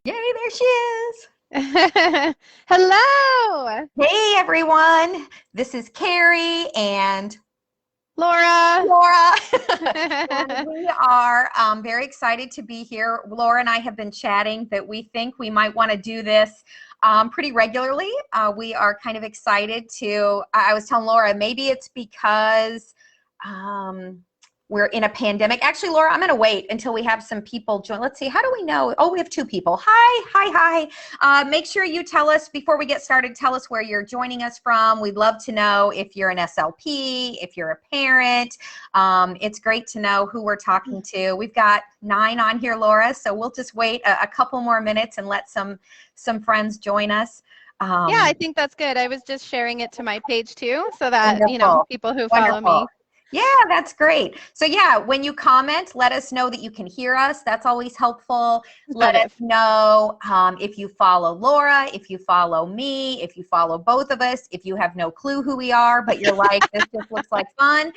Yay, there she is. Hello. Hey, everyone. This is Cari and Laura. Laura. And we are very excited to be here. Laura and I have been chatting that we think we might want to do this pretty regularly. We are kind of excited to, I was telling Laura, maybe it's because we're in a pandemic. Actually, Laura, I'm going to wait until we have some people join. Let's see. How do we know? Oh, we have two people. Hi. Make sure you tell us before we get started, tell us where you're joining us from. We'd love to know if you're an SLP, if you're a parent. It's great to know who we're talking to. We've got 9 on here, Laura, so we'll just wait a couple more minutes and let some friends join us. Yeah, I think that's good. I was just sharing it to my page too, so that, Wonderful. people who follow me. Yeah, that's great. So yeah, when you comment, let us know that you can hear us. That's always helpful. Let us know if you follow Laura, if you follow me, if you follow both of us, if you have no clue who we are, but you're like, this just looks like fun.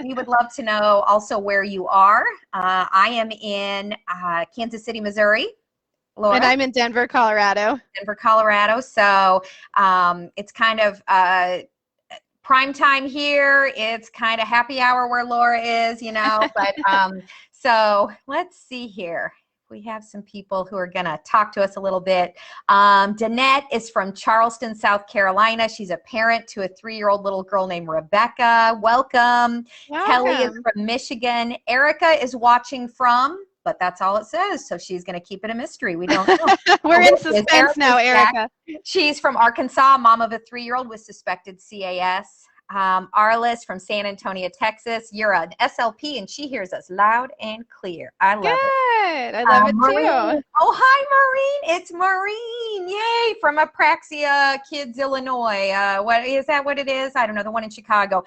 We would love to know also where you are. I am in Kansas City, Missouri. Laura? And I'm in Denver, Colorado. So it's kind of prime time here. It's kind of happy hour where Laura is, but so let's see here. We have some people who are going to talk to us a little bit. Danette is from Charleston, South Carolina. She's a parent to a 3-year-old little girl named Rebecca. Welcome. Kelly is from Michigan. Erica is watching from, but that's all it says. So she's going to keep it a mystery. We don't know. We're in suspense now, Erica. She's from Arkansas, mom of a 3-year-old with suspected CAS. Arliss from San Antonio, Texas. You're an SLP, and she hears us loud and clear. I love it. I love it Maureen. too. Oh, hi, Maureen. It's Maureen. Yay, from Apraxia Kids, Illinois. What is that? What it is? I don't know. The one in Chicago.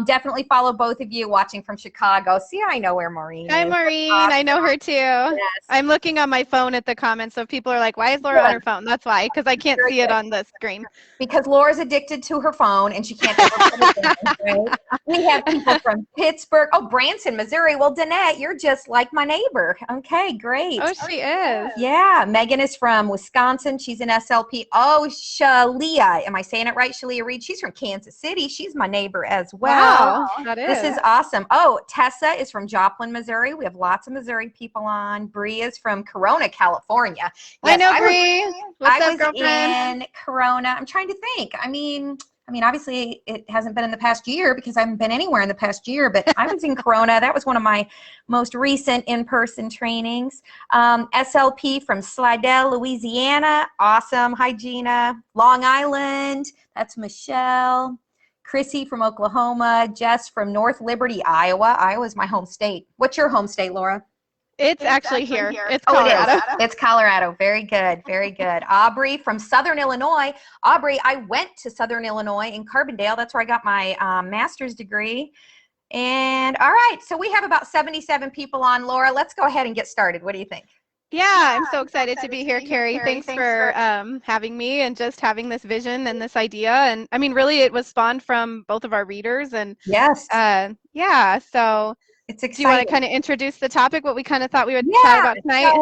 Definitely follow both of you watching from Chicago. See, I know where Maureen is. Hi, Maureen. Awesome. I know her too. Yes. I'm looking on my phone at the comments, so people are like, why is Laura on her phone? That's why, because I can't see it on the screen. Because Laura's addicted to her phone, and she can't ever put it down, right? We have people from Pittsburgh. Oh, Branson, Missouri. Well, Danette, you're just like my neighbor. Okay, great. Oh, she is. Yeah. Megan is from Wisconsin. She's an SLP. Oh, Shalia. Am I saying it right? Shalia Reed. She's from Kansas City. She's my neighbor as well. Wow. That is. This is awesome. Oh, Tessa is from Joplin, Missouri. We have lots of Missouri people on. Bree is from Corona, California. Yes, I know Bree. What's up, girlfriend? In Corona. I'm trying to think. I mean, obviously it hasn't been in the past year because I haven't been anywhere in the past year, but I was in Corona. That was one of my most recent in-person trainings. SLP from Slidell, Louisiana. Awesome. Hi, Gina. Long Island. That's Michelle. Chrissy from Oklahoma. Jess from North Liberty, Iowa. Iowa's my home state. What's your home state, Laura? It's actually here. It's Colorado. It's Colorado. Very good. Very good. Aubrey from Southern Illinois. Aubrey, I went to Southern Illinois in Carbondale. That's where I got my master's degree. And all right, so we have about 77 people on. Laura, let's go ahead and get started. What do you think? Yeah, I'm so excited to be here, Cari. Thanks for having me and just having this vision and this idea. And I mean, really, it was spawned from both of our readers. And yes, yeah, so it's exciting. Do you want to kind of introduce the topic, what we kind of thought we would chat about tonight?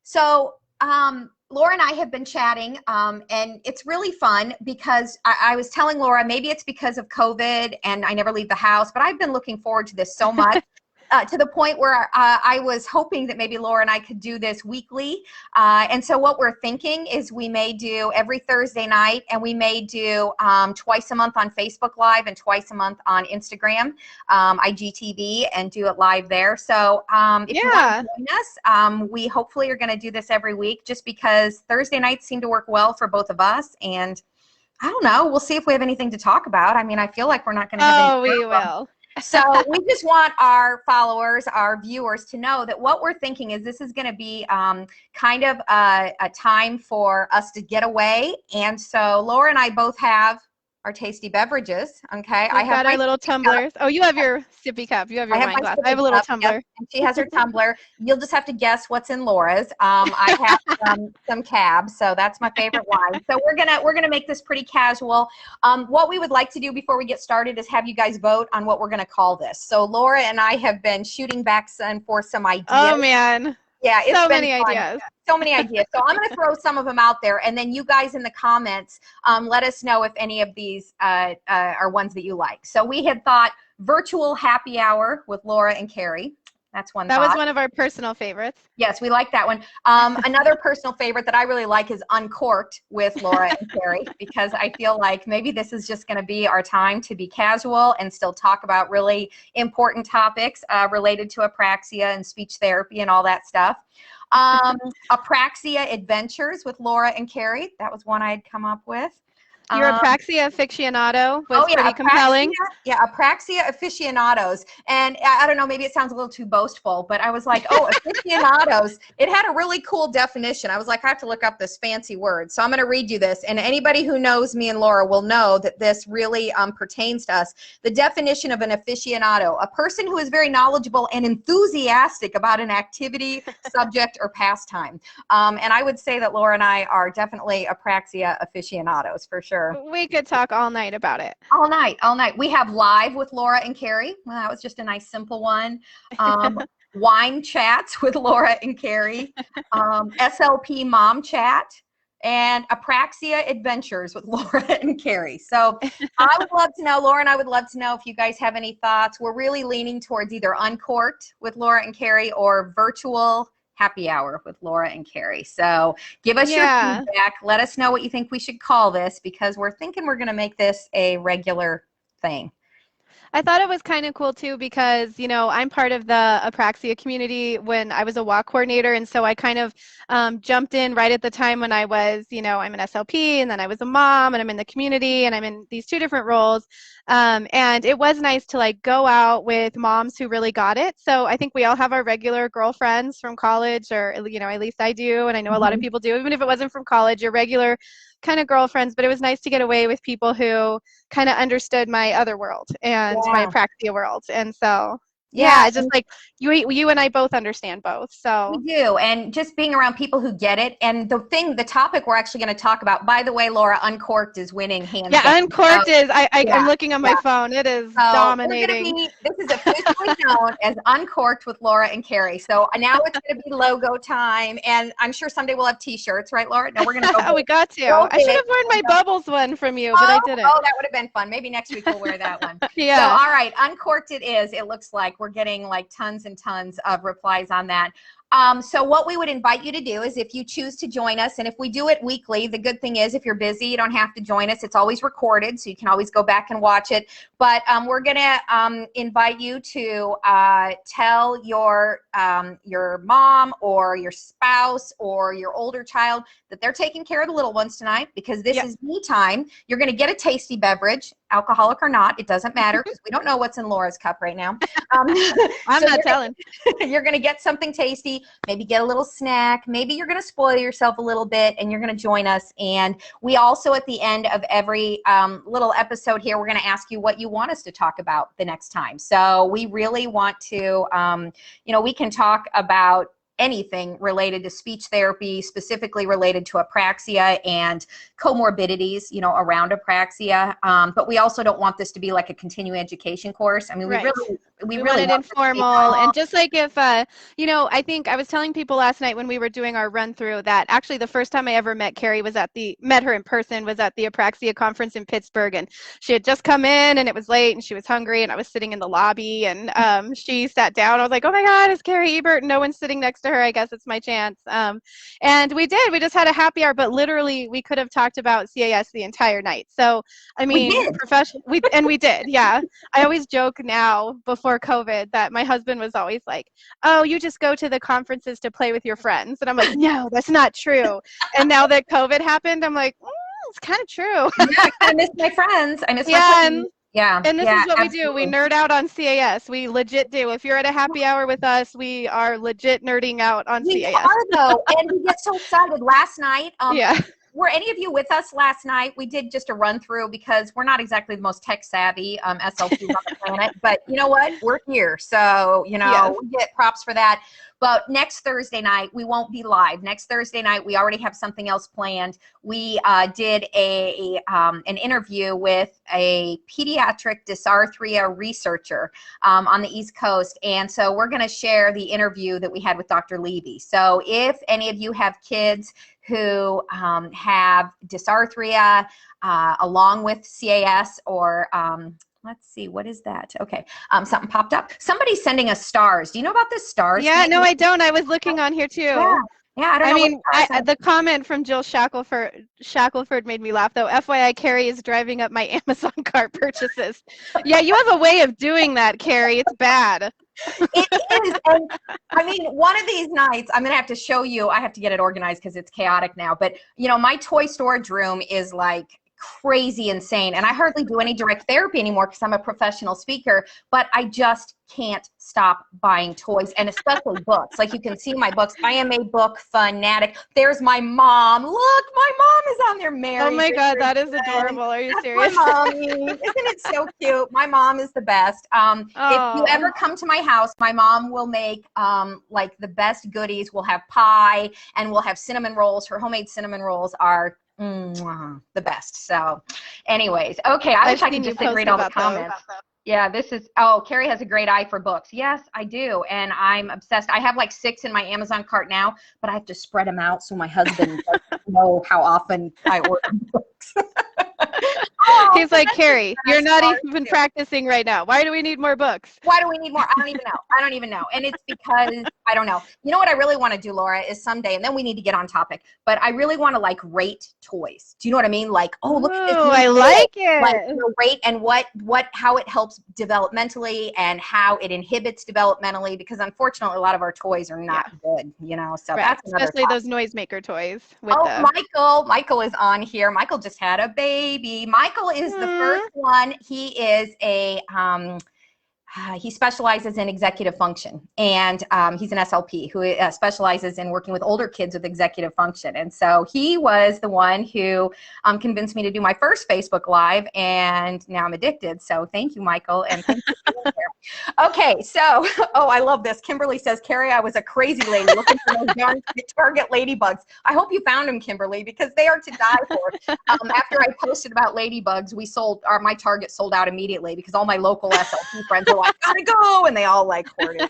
So Laura and I have been chatting, and it's really fun because I was telling Laura, maybe it's because of COVID and I never leave the house, but I've been looking forward to this so much. To the point where I was hoping that maybe Laura and I could do this weekly. And so what we're thinking is we may do every Thursday night, and we may do twice a month on Facebook Live and twice a month on Instagram, IGTV, and do it live there. So if you want to join us, we hopefully are going to do this every week just because Thursday nights seem to work well for both of us. And I don't know, we'll see if we have anything to talk about. I mean, I feel like we're not going to have any we will. So we just want our followers, our viewers to know that what we're thinking is this is going to be kind of a time for us to get away. And so Laura and I both have our tasty beverages. Okay. I have our little tumblers. Oh, you have your sippy cup. You have your wine glass. I have a little tumbler. Yep. And she has her tumbler. You'll just have to guess what's in Laura's. I have some Cab, so that's my favorite wine. So we're gonna make this pretty casual. What we would like to do before we get started is have you guys vote on what we're gonna call this. So Laura and I have been shooting back for some ideas. Oh man. Yeah, it's So been many fun. ideas. So many ideas. So I'm going to throw some of them out there, and then you guys in the comments, let us know if any of these are ones that you like. So we had thought virtual happy hour with Laura and Cari. That's one That thought. was one of our personal favorites. Yes, we like that one. Another personal favorite that I really like is Uncorked with Laura and Cari, because I feel like maybe this is just going to be our time to be casual and still talk about really important topics related to apraxia and speech therapy and all that stuff. Apraxia Adventures with Laura and Cari. That was one I had come up with. Your apraxia aficionado was yeah, pretty compelling. Yeah, apraxia aficionados. And I don't know, maybe it sounds a little too boastful, but I was like, oh, aficionados. It had a really cool definition. I was like, I have to look up this fancy word. So I'm going to read you this. And anybody who knows me and Laura will know that this really pertains to us. The definition of an aficionado: a person who is very knowledgeable and enthusiastic about an activity, subject, or pastime. And I would say that Laura and I are definitely apraxia aficionados for sure. We could talk all night about it. All night, all night. We have live with Laura and Cari. Well, that was just a nice, simple one. Wine chats with Laura and Cari. SLP mom chat. And apraxia adventures with Laura and Cari. So I would love to know, Laura and I would love to know if you guys have any thoughts. We're really leaning towards either Uncorked with Laura and Cari or virtual happy hour with Laura and Cari. So give us your feedback. Let us know what you think we should call this, because we're thinking we're going to make this a regular thing. I thought it was kind of cool too, because, you know, I'm part of the apraxia community when I was a walk coordinator. And so I kind of jumped in right at the time when I was, you know, I'm an SLP, and then I was a mom, and I'm in the community, and I'm in these two different roles. And it was nice to like go out with moms who really got it. So I think we all have our regular girlfriends from college, or, you know, at least I do. And I know a lot of people do, even if it wasn't from college, your regular kind of girlfriends. But it was nice to get away with people who kind of understood my other world and my apraxia world. And so yeah, it's just like you and I both understand both. So we do. And just being around people who get it. And the topic we're actually going to talk about, by the way, Laura, Uncorked is winning hands down. Yeah, Uncorked is, I'm looking on my phone. It is dominating. This is officially known as Uncorked with Laura and Cari. So now it's going to be logo time. And I'm sure someday we'll have t-shirts, right, Laura? No, we're going to go. We got to. I should have worn my Bubbles one from you, but I didn't. Oh, that would have been fun. Maybe next week we'll wear that one. Yeah. So, all right, Uncorked it is. It looks like we're getting like tons and tons of replies on that. So what we would invite you to do is, if you choose to join us, and if we do it weekly, the good thing is if you're busy, you don't have to join us. It's always recorded, so you can always go back and watch it. But we're going to invite you to tell your mom or your spouse or your older child that they're taking care of the little ones tonight, because this is me time. You're going to get a tasty beverage, alcoholic or not. It doesn't matter, because we don't know what's in Laura's cup right now. I'm not telling. You're going to get something tasty, maybe get a little snack. Maybe you're going to spoil yourself a little bit, and you're going to join us. And we also, at the end of every little episode here, we're going to ask you what you want us to talk about the next time. So we really want to, we can talk about anything related to speech therapy, specifically related to apraxia and comorbidities, around apraxia. But we also don't want this to be like a continuing education course. I mean, we really want it informal. And just like if, I think I was telling people last night when we were doing our run through that actually the first time I ever met Cari met her in person was at the apraxia conference in Pittsburgh. And she had just come in, and it was late, and she was hungry, and I was sitting in the lobby, and she sat down. I was like, oh my God, it's Cari Ebert, and no one's sitting next to her. I guess it's my chance. And we just had a happy hour, but literally we could have talked about CAS the entire night. So, I mean, we did. Yeah. I always joke now before COVID that my husband was always like, oh, you just go to the conferences to play with your friends. And I'm like, no, that's not true. And now that COVID happened, I'm like, it's kind of true. Yeah, I miss my friends. I miss my friends. Yeah. And this is what we do. We nerd out on CAS. We legit do. If you're at a happy hour with us, we are legit nerding out on CAS. We are, though. And we get so excited. Last night, were any of you with us last night? We did just a run through, because we're not exactly the most tech savvy SLPs on the planet. But you know what? We're here. So, we get props for that. But next Thursday night, we won't be live. Next Thursday night, we already have something else planned. We did an interview with a pediatric dysarthria researcher on the East Coast. And so we're going to share the interview that we had with Dr. Levy. So if any of you have kids who have dysarthria along with CAS or let's see, what is that? Okay, something popped up. Somebody's sending us stars. Do you know about this stars? Yeah, no, I don't. I was looking on here too. Yeah, I don't know. mean, the comment from Jill Shackelford made me laugh, though. FYI, Cari is driving up my Amazon cart purchases. Yeah, you have a way of doing that, Cari. It's bad. It is. And I mean, one of these nights, I'm going to have to show you. I have to get it organized because it's chaotic now. But, you know, my toy storage room is like crazy insane, and I hardly do any direct therapy anymore because I'm a professional speaker, but I just can't stop buying toys, and especially books. Like you can see my books. I am a book fanatic. There's my mom. Look, my mom is on there. Mary. Oh my God, that is adorable. Are you serious? My mommy. Isn't it so cute? My mom is the best. If you ever come to my house, my mom will make like the best goodies. We'll have pie and we'll have cinnamon rolls. Her homemade cinnamon rolls are the best. So anyways, okay, I wish I could just read all the comments. Yeah, this is, oh, Cari has a great eye for books. Yes, I do, and I'm obsessed. I have like 6 in my Amazon cart now, but I have to spread them out so my husband doesn't know how often I order books. He's like, Cari, you're not even practicing right now. Why do we need more books? Why do we need more? I don't even know. I don't even know. And it's because, I don't know. You know what I really want to do, Laura, is someday, and then we need to get on topic, but I really want to like rate toys. Do you know what I mean? Like, oh, look at this. Oh, I like it. Like, you know, rate and how it helps developmentally and how it inhibits developmentally, because unfortunately a lot of our toys are not good, you know, so that's another especially those noisemaker toys. With Michael is on here. Michael just had a baby. Michael is the first one. He is a he specializes in executive function, and he's an SLP who specializes in working with older kids with executive function. And so he was the one who convinced me to do my first Facebook Live, and now I'm addicted. So thank you, Michael, and thank you for being here. Okay, so, oh, I love this. Kimberly says, Cari, I was a crazy lady looking for those darn Target ladybugs. I hope you found them, Kimberly, because they are to die for. After I posted about ladybugs, my Target sold out immediately because all my local SLP friends were like, gotta go, and they all like hoarded.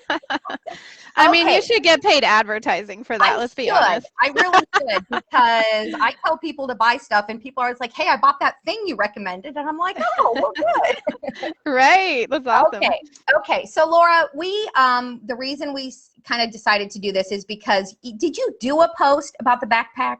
I mean, you should get paid advertising for that. Let's be honest. I really should, because I tell people to buy stuff, and people are always like, hey, I bought that thing you recommended, and I'm like, oh, well, good. Right. That's awesome. Okay. So Laura, the reason we kind of decided to do this is because, did you do a post about the backpack?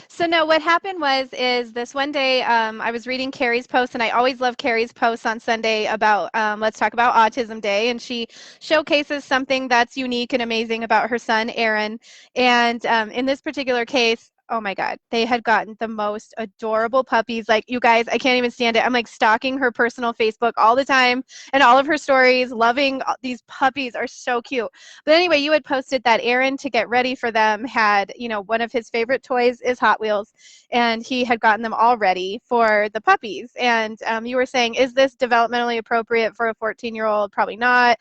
So no, what happened is this one day I was reading Cari's post, and I always love Cari's posts on Sunday about Let's Talk About Autism Day, and she showcases something that's unique and amazing about her son, Aaron. And in this particular case, oh my God, they had gotten the most adorable puppies. Like, you guys, I can't even stand it. I'm like stalking her personal Facebook all the time and all of her stories, loving these puppies are so cute. But anyway, you had posted that Aaron, to get ready for them, had, you know, one of his favorite toys is Hot Wheels, and he had gotten them all ready for the puppies. And you were saying, is this developmentally appropriate for a 14-year-old? Probably not.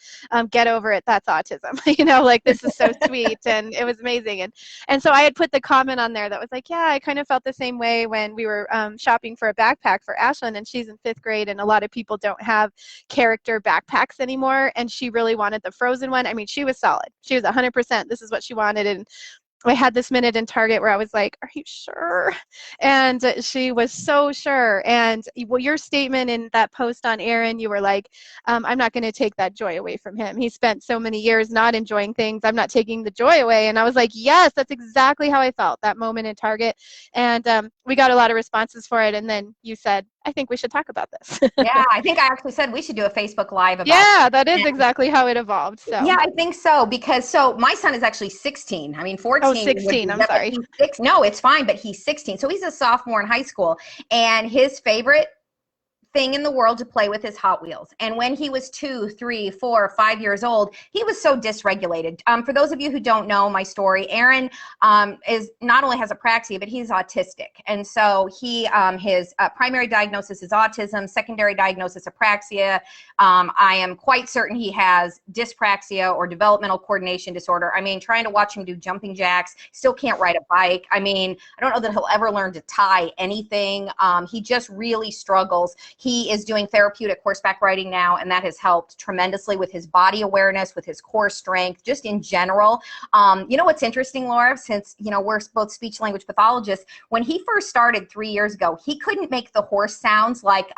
Get over it. That's autism. You know, like, this is so sweet. And it was amazing. And so I had put the comment on there that was like, yeah, I kind of felt the same way when we were shopping for a backpack for Ashlyn, and she's in 5th grade, and a lot of people don't have character backpacks anymore, and she really wanted the Frozen one. I mean, she was solid. She was 100%. This is what she wanted. And I had this minute in Target where I was like, are you sure? And she was so sure. And well, your statement in that post on Aaron, you were like, I'm not going to take that joy away from him. He spent so many years not enjoying things. I'm not taking the joy away. And I was like, yes, that's exactly how I felt that moment in Target. And we got a lot of responses for it. And then you said, I think we should talk about this. Yeah, I think I actually said we should do a Facebook Live about that is exactly how it evolved. So yeah, I think so, because my son is actually 16. I mean, 14. Oh, 16. I'm sorry. No, it's fine, but he's 16. So he's a sophomore in high school, and his favorite thing in the world to play with is Hot Wheels. And when he was 2, 3, 4, 5 years old, he was so dysregulated. For those of you who don't know my story, Aaron is not only has apraxia, but he's autistic. And so he his primary diagnosis is autism, secondary diagnosis apraxia. I am quite certain he has dyspraxia or developmental coordination disorder. I mean, trying to watch him do jumping jacks, still can't ride a bike. I mean, I don't know that he'll ever learn to tie anything. He just really struggles. He is doing therapeutic horseback riding now, and that has helped tremendously with his body awareness, with his core strength, just in general. You know what's interesting, Laura, since, you know, we're both speech language pathologists, when he first started 3 years ago, he couldn't make the horse sounds like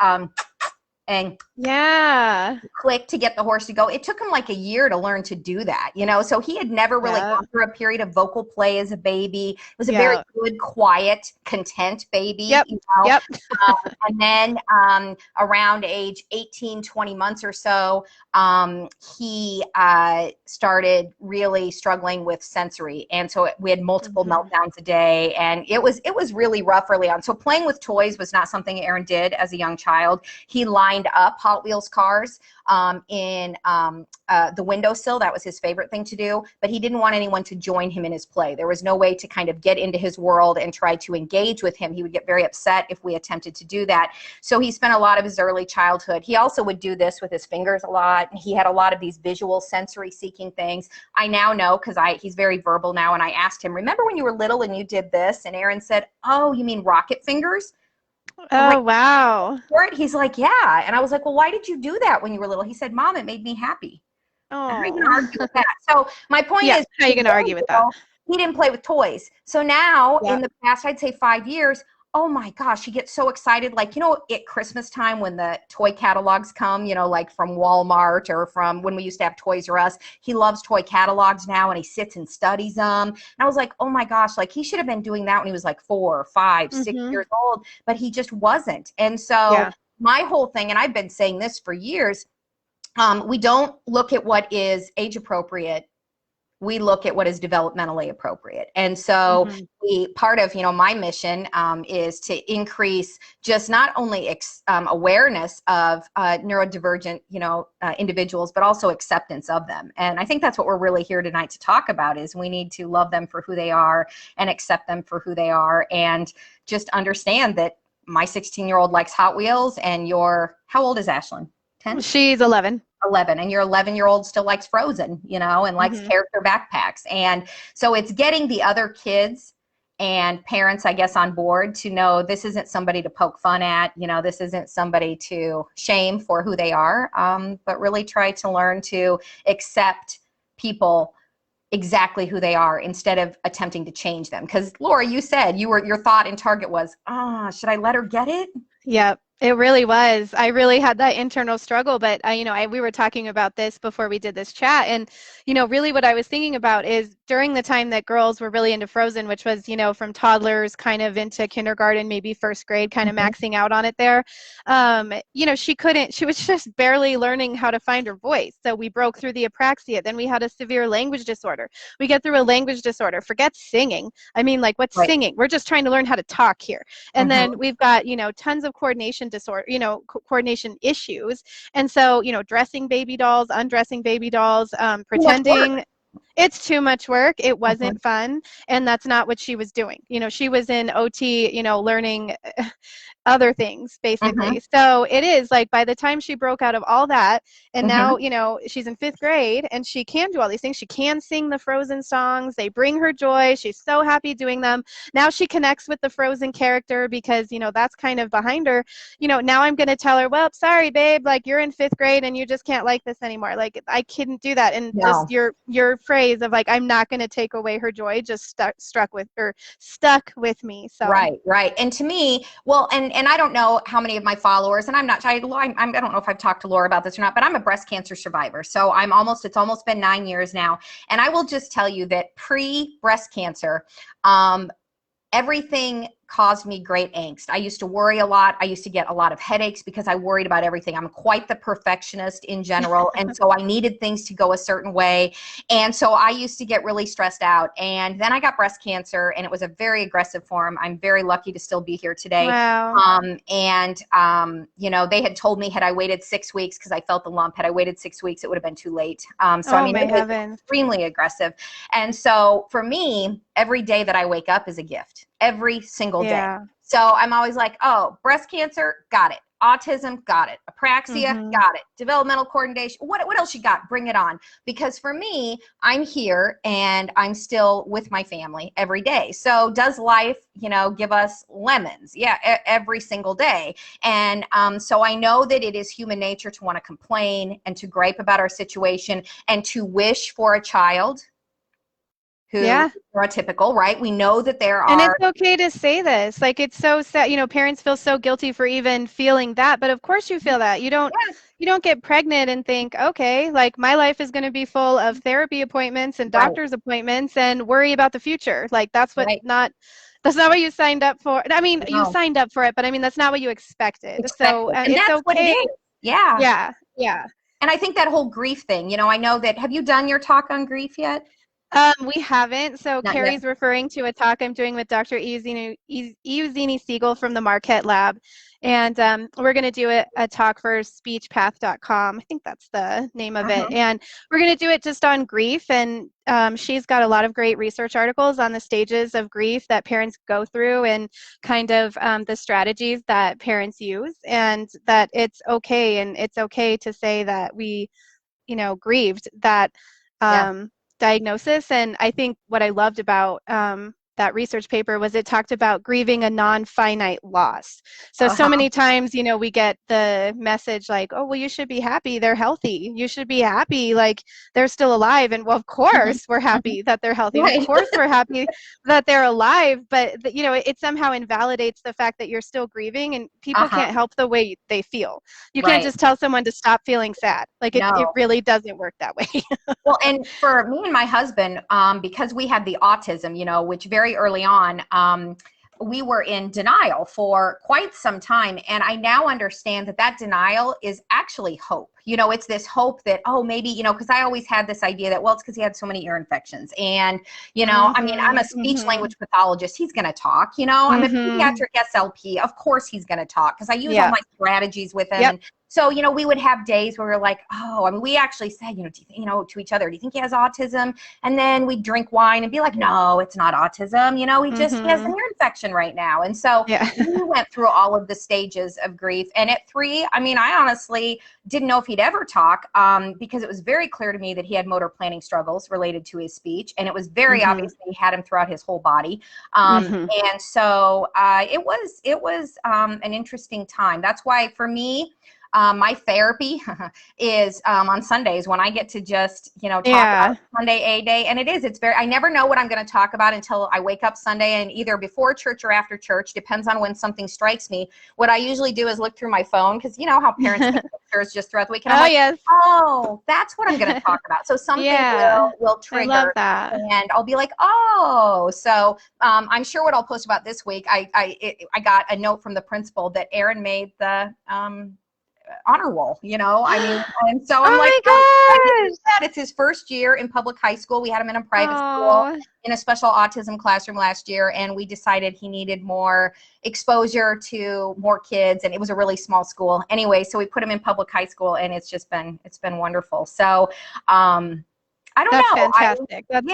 and Yeah. click to get the horse to go. It took him like a year to learn to do that, you know, so he had never really gone through a period of vocal play as a baby. It was a very good, quiet, content baby, you know. And then around age 18, 20 months or so, he started really struggling with sensory. And so we had multiple meltdowns a day, and it was really rough early on. So playing with toys was not something Aaron did as a young child. He lined up Hot Wheels cars in the windowsill. That was his favorite thing to do, but he didn't want anyone to join him in his play. There was no way to kind of get into his world and try to engage with him. He would get very upset if we attempted to do that. So he spent a lot of his early childhood. He also would do this with his fingers a lot. He had a lot of these visual sensory seeking things. I now know, because he's very verbal now, and I asked him, remember when you were little and you did this? And Aaron said, oh, you mean rocket fingers? Oh, wow. He's like, yeah. And I was like, well, why did you do that when you were little? He said, Mom, it made me happy. Oh. I'm not even argue with that. So my point is, how are you going to argue with that? He didn't play with toys. So now in the past, I'd say 5 years, oh my gosh, he gets so excited. Like, you know, at Christmas time when the toy catalogs come, you know, like from Walmart or from when we used to have Toys R Us, he loves toy catalogs now, and he sits and studies them. And I was like, oh my gosh, like he should have been doing that when he was like 4, 5, 6 years old, but he just wasn't. And so my whole thing, and I've been saying this for years, we don't look at what is age appropriate. We look at what is developmentally appropriate. And so part of, you know, my mission is to increase just not only awareness of neurodivergent, you know, individuals, but also acceptance of them. And I think that's what we're really here tonight to talk about, is we need to love them for who they are and accept them for who they are, and just understand that my 16-year-old likes Hot Wheels, and how old is Ashlyn? 10? She's 11. 11, and your 11-year-old still likes Frozen, you know, and likes character backpacks. And so it's getting the other kids and parents, I guess, on board to know this isn't somebody to poke fun at, you know, this isn't somebody to shame for who they are, but really try to learn to accept people exactly who they are instead of attempting to change them. Because Laura, you said your thought and target was, should I let her get it? Yep. It really was. I really had that internal struggle, but we were talking about this before we did this chat, and really what I was thinking about is during the time that girls were really into Frozen, which was from toddlers kind of into kindergarten, maybe first grade, kind of maxing out on it there. She was just barely learning how to find her voice. So we broke through the apraxia. Then we had a severe language disorder. We get through a language disorder. Forget singing. I mean, like, what's singing? We're just trying to learn how to talk here. And then we've got tons of coordination disorder, coordination issues. And so, dressing baby dolls, undressing baby dolls, pretending. It's too much work. It wasn't fun. And that's not what she was doing. She was in OT, learning other things, basically. So it is like by the time she broke out of all that, and now, she's in 5th grade and she can do all these things. She can sing the Frozen songs. They bring her joy. She's so happy doing them. Now she connects with the Frozen character because, that's kind of behind her. Now I'm going to tell her, well, sorry, babe, like you're in 5th grade and you just can't like this anymore. Like I couldn't do that. And just your phrase of like, I'm not going to take away her joy just stuck with me. So right. And to me, well, and I don't know how many of my followers, and I don't know if I've talked to Laura about this or not, but I'm a breast cancer survivor. So it's almost been 9 years now. And I will just tell you that pre-breast cancer, everything caused me great angst. I used to worry a lot. I used to get a lot of headaches because I worried about everything. I'm quite the perfectionist in general. And so I needed things to go a certain way. And so I used to get really stressed out. And then I got breast cancer, and it was a very aggressive form. I'm very lucky to still be here today. Wow. You know, they had told me, had I waited 6 weeks, because I felt the lump, had I waited 6 weeks, it would have been too late. So I mean, it was extremely aggressive. And so for me, every day that I wake up is a gift, every single day. So I'm always like, oh, breast cancer, got it. Autism, got it. Apraxia, got it. Developmental coordination, what else you got? Bring it on. Because for me, I'm here and I'm still with my family every day. So does life, you know, give us lemons? Yeah, every single day. And so I know that it is human nature to want to complain and to gripe about our situation and to wish for a child who is neurotypical, right? We know that there are. And it's okay to say this. Like, it's so sad, you know, parents feel so guilty for even feeling that, but of course you feel that. You don't get pregnant and think, okay, like my life is going to be full of therapy appointments and doctor's appointments and worry about the future. Like that's what that's not what you signed up for. I mean, you signed up for it, but I mean, that's not what you expected. So and it's that's okay. What it is. Yeah. Yeah. And I think that whole grief thing, you know, I know that, have you done your talk on grief yet? We haven't. So Not Carrie's yet. referring to a talk I'm doing with Dr. Iuzini Siegel from the Marquette Lab. And we're going to do a talk for speechpath.com. I think that's the name of it. And we're going to do it just on grief. And she's got a lot of great research articles on the stages of grief that parents go through and kind of the strategies that parents use, and that it's okay. And it's okay to say that we, you know, grieved that diagnosis. And I think what I loved about that research paper was it talked about grieving a non-finite loss. So many times, you know, we get the message like, oh, well, you should be happy they're healthy. You should be happy like they're still alive. And well, of course we're happy that they're healthy. Of course we're happy that they're alive. But, you know, it somehow invalidates the fact that you're still grieving, and people can't help the way they feel. You can't just tell someone to stop feeling sad. Like it really doesn't work that way. Well, and for me and my husband, because we had the autism, you know, which very early on, we were in denial for quite some time. And I now understand that that denial is actually hope. You know, it's this hope that, oh, maybe, you know, because I always had this idea that, well, it's because he had so many ear infections. And, you know, I mean, I'm a speech language pathologist. He's going to talk, you know, I'm a pediatric SLP. Of course he's going to talk because I use all my strategies with him. And so, you know, we would have days where we were like, oh, I mean, we actually said, you know, to each other, do you think he has autism? And then we'd drink wine and be like, no, it's not autism. You know, he has an ear infection right now. And so we went through all of the stages of grief. And at 3, I mean, I honestly didn't know if he'd ever talk because it was very clear to me that he had motor planning struggles related to his speech. And it was very obvious that he had him throughout his whole body. And so it was an interesting time. That's why for me, my therapy is on Sundays when I get to just, you know, talk about Sunday A day. And I never know what I'm going to talk about until I wake up Sunday, and either before church or after church, depends on when something strikes me. What I usually do is look through my phone, because you know how parents take pictures just throughout the week. And I'm like, oh, that's what I'm going to talk about. So something will trigger. I love that. And I'll be like, oh, so I'm sure what I'll post about this week, I got a note from the principal that Aaron made the honor roll, you know, I mean, and so I'm like, it's his first year in public high school. We had him in a private school in a special autism classroom last year, and we decided he needed more exposure to more kids, and it was a really small school anyway, so we put him in public high school, and it's been wonderful. So I don't know. Fantastic. That's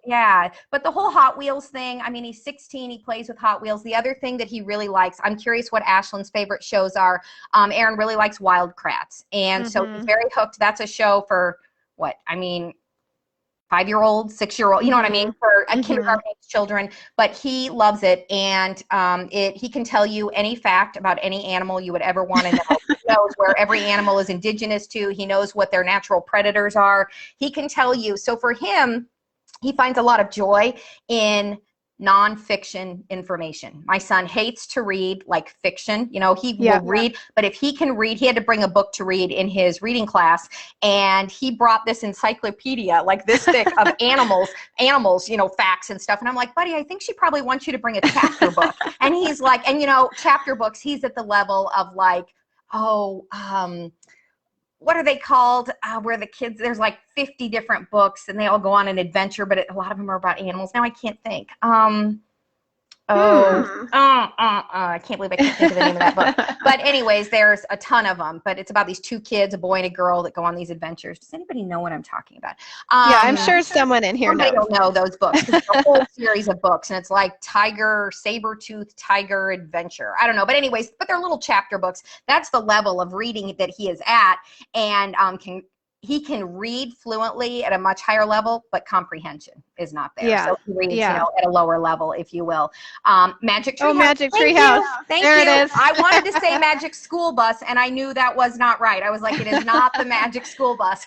yeah. But the whole Hot Wheels thing, I mean, he's 16. He plays with Hot Wheels. The other thing that he really likes, I'm curious what Ashlyn's favorite shows are. Aaron really likes Wild Kratts. And so he's very hooked. That's a show for 5-year-old, 6-year-old, you know what I mean, for kindergarten age children, but he loves it. And he can tell you any fact about any animal you would ever want to know. He knows where every animal is indigenous to. He knows what their natural predators are. He can tell you. So for him, he finds a lot of joy in nonfiction information. My son hates to read like fiction. You know, he will read, but if he can read, he had to bring a book to read in his reading class, and he brought this encyclopedia like this thick of animals, you know, facts and stuff. And I'm like, buddy, I think she probably wants you to bring a chapter book. And he's like, and you know, chapter books, he's at the level of like, what are they called? Where the kids, there's like 50 different books and they all go on an adventure, but a lot of them are about animals. Now I can't think. I can't believe I can't think of the name of that book. But anyways, there's a ton of them, but it's about these two kids, a boy and a girl, that go on these adventures. Does anybody know what I'm talking about? Yeah, I'm sure someone in here knows. Somebody will know those books. It's a whole series of books, and it's like saber-tooth tiger adventure. I don't know, but anyways, but they're little chapter books. That's the level of reading that he is at, and he can read fluently at a much higher level, but comprehension is not there. Yeah. So he reads, you know, at a lower level, if you will. Magic Tree House. Magic Tree House. Thank there you. It is. I wanted to say Magic School Bus, and I knew that was not right. I was like, it is not the Magic School Bus.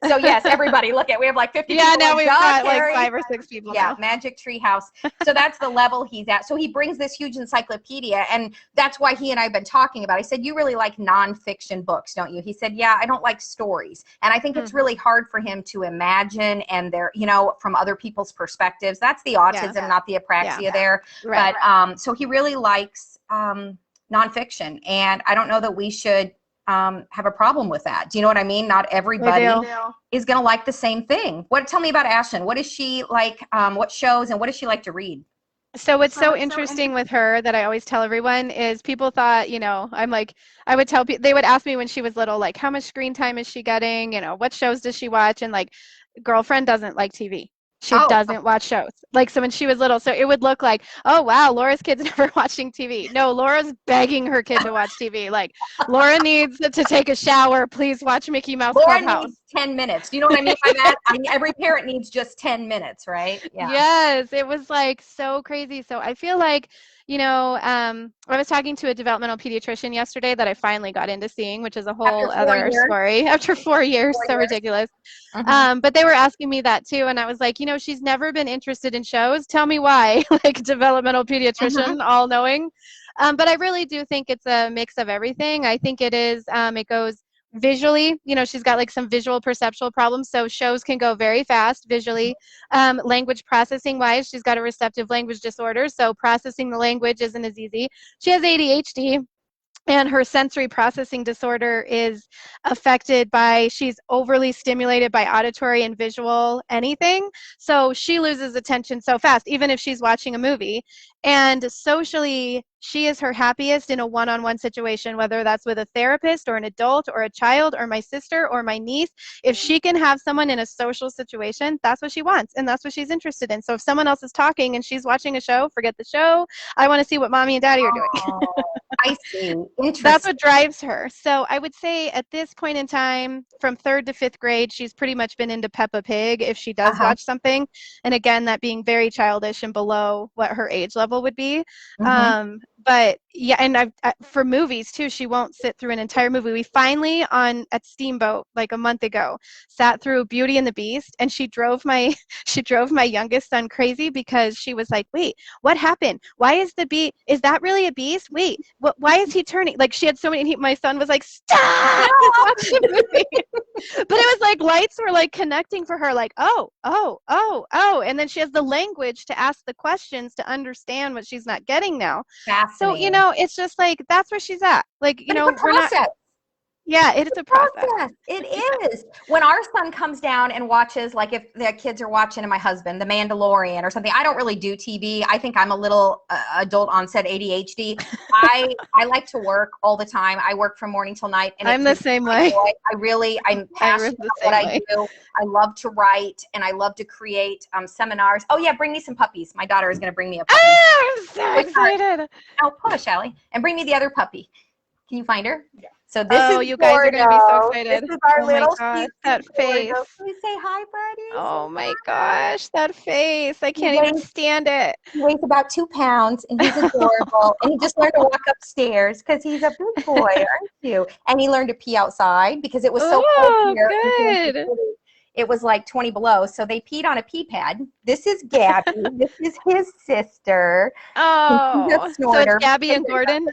So yes, everybody, look at, we have like 50 people. Yeah, now we've got like Cari. 5 or 6 people now. Magic Tree House. So that's the level he's at. So he brings this huge encyclopedia, and that's why he and I have been talking about it. I said, you really like nonfiction books, don't you? He said, yeah, I don't like stories. And I think it's really hard for him to imagine, and they're, you know, from other people's perspectives. That's the autism, not the apraxia there. Right. But so he really likes nonfiction, and I don't know that we should have a problem with that. Do you know what I mean? Not everybody is going to like the same thing. Tell me about Ashlyn. What is she like? What shows and what does she like to read? So what's so interesting with her that I always tell everyone is people thought, you know, I'm like, I would tell people, they would ask me when she was little, like, how much screen time is she getting? You know, what shows does she watch? And like, girlfriend doesn't like TV. She doesn't watch shows. Like, so when she was little, so it would look like, oh, wow, Laura's kid's never watching TV. No, Laura's begging her kid to watch TV. Like, Laura needs to take a shower. Please watch Mickey Mouse Clubhouse. Laura needs 10 minutes. Do you know what I mean by that? I mean, every parent needs just 10 minutes, right? Yeah. Yes, it was like so crazy. So I feel like, you know, I was talking to a developmental pediatrician yesterday that I finally got into seeing, which is a whole other story. After 4 years, so ridiculous. But they were asking me that too, and I was like, you know, she's never been interested in shows. Tell me why. Like, developmental pediatrician, all knowing. But I really do think it's a mix of everything. I think it is. It goes visually, you know, she's got like some visual perceptual problems, so shows can go very fast visually. Language processing wise, she's got a receptive language disorder, so processing the language isn't as easy. She has ADHD, and her sensory processing disorder is affected by, she's overly stimulated by auditory and visual anything. So she loses attention so fast, even if she's watching a movie. And socially, she is her happiest in a one-on-one situation, whether that's with a therapist or an adult or a child or my sister or my niece. If she can have someone in a social situation, that's what she wants and that's what she's interested in. So if someone else is talking and she's watching a show, forget the show. I want to see what mommy and daddy are doing. I see. That's what drives her. So I would say at this point in time, from 3rd to 5th grade, she's pretty much been into Peppa Pig if she does watch something. And again, that being very childish and below what her age level would be. But yeah, and for movies too, she won't sit through an entire movie. We finally at Steamboat like a month ago sat through Beauty and the Beast, and she drove my youngest son crazy because she was like, wait, what happened? Why is is that really a beast? Wait, why is he turning? Like, she had so many, and my son was like, stop, watch the movie. But it was like lights were like connecting for her, like, oh, and then she has the language to ask the questions to understand what she's not getting now. So, you know, it's just like, that's where she's at. Like, you know, we're not. Yeah, it is a process. It is. When our son comes down and watches, like if the kids are watching, and my husband, The Mandalorian or something, I don't really do TV. I think I'm a little adult onset ADHD. I like to work all the time. I work from morning till night. And I'm the same way. I'm passionate about what I do. I love to write and I love to create seminars. Oh yeah, bring me some puppies. My daughter is going to bring me a puppy. I'm so excited. Oh, push, Allie. And bring me the other puppy. Can you find her? Yeah. So this is you guys are going to be so excited. This is our little gosh, that face. Can you say hi, buddy? Oh my gosh, that face. I can't even stand it. He weighs about 2 pounds and he's adorable. And he just learned to walk upstairs because he's a big boy, aren't you? And he learned to pee outside because it was so cold here. Good. it was like 20 below. So they peed on a pee pad. This is Gabby. This is his sister. Oh, so it's Gabby and Gordon?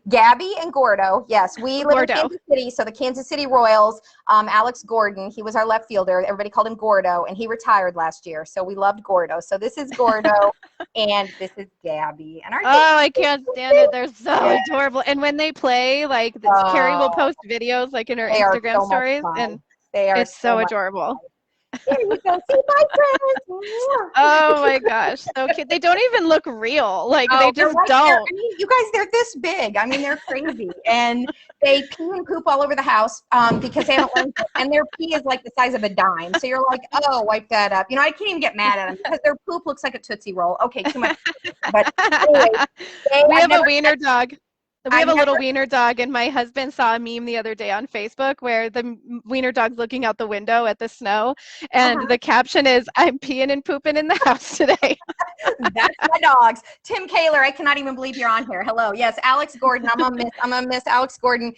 Gabby and Gordo, yes. We live in Kansas City, so the Kansas City Royals, Alex Gordon, he was our left fielder. Everybody called him Gordo, and he retired last year, so we loved Gordo. So this is Gordo, and this is Gabby. And I can't stand it. They're so adorable. And when they play, like, Cari will post videos, like, in her Instagram stories, and it's so adorable. Here you go. See my friends. Oh my gosh, so cute. They don't even look real. Like they just don't. I mean, you guys, they're this big. I mean, they're crazy, and they pee and poop all over the house because they haven't learned. And their pee is like the size of a dime. So you're like, oh, wipe that up. You know, I can't even get mad at them because their poop looks like a Tootsie Roll. Okay, too much. But anyway, we have a wiener dog. We have a little wiener dog, and my husband saw a meme the other day on Facebook where the wiener dog's looking out the window at the snow, and the caption is, "I'm peeing and pooping in the house today." That's my dogs. Tim Kaler, I cannot even believe you're on here. Hello. Yes, Alex Gordon. I'm gonna miss Alex Gordon.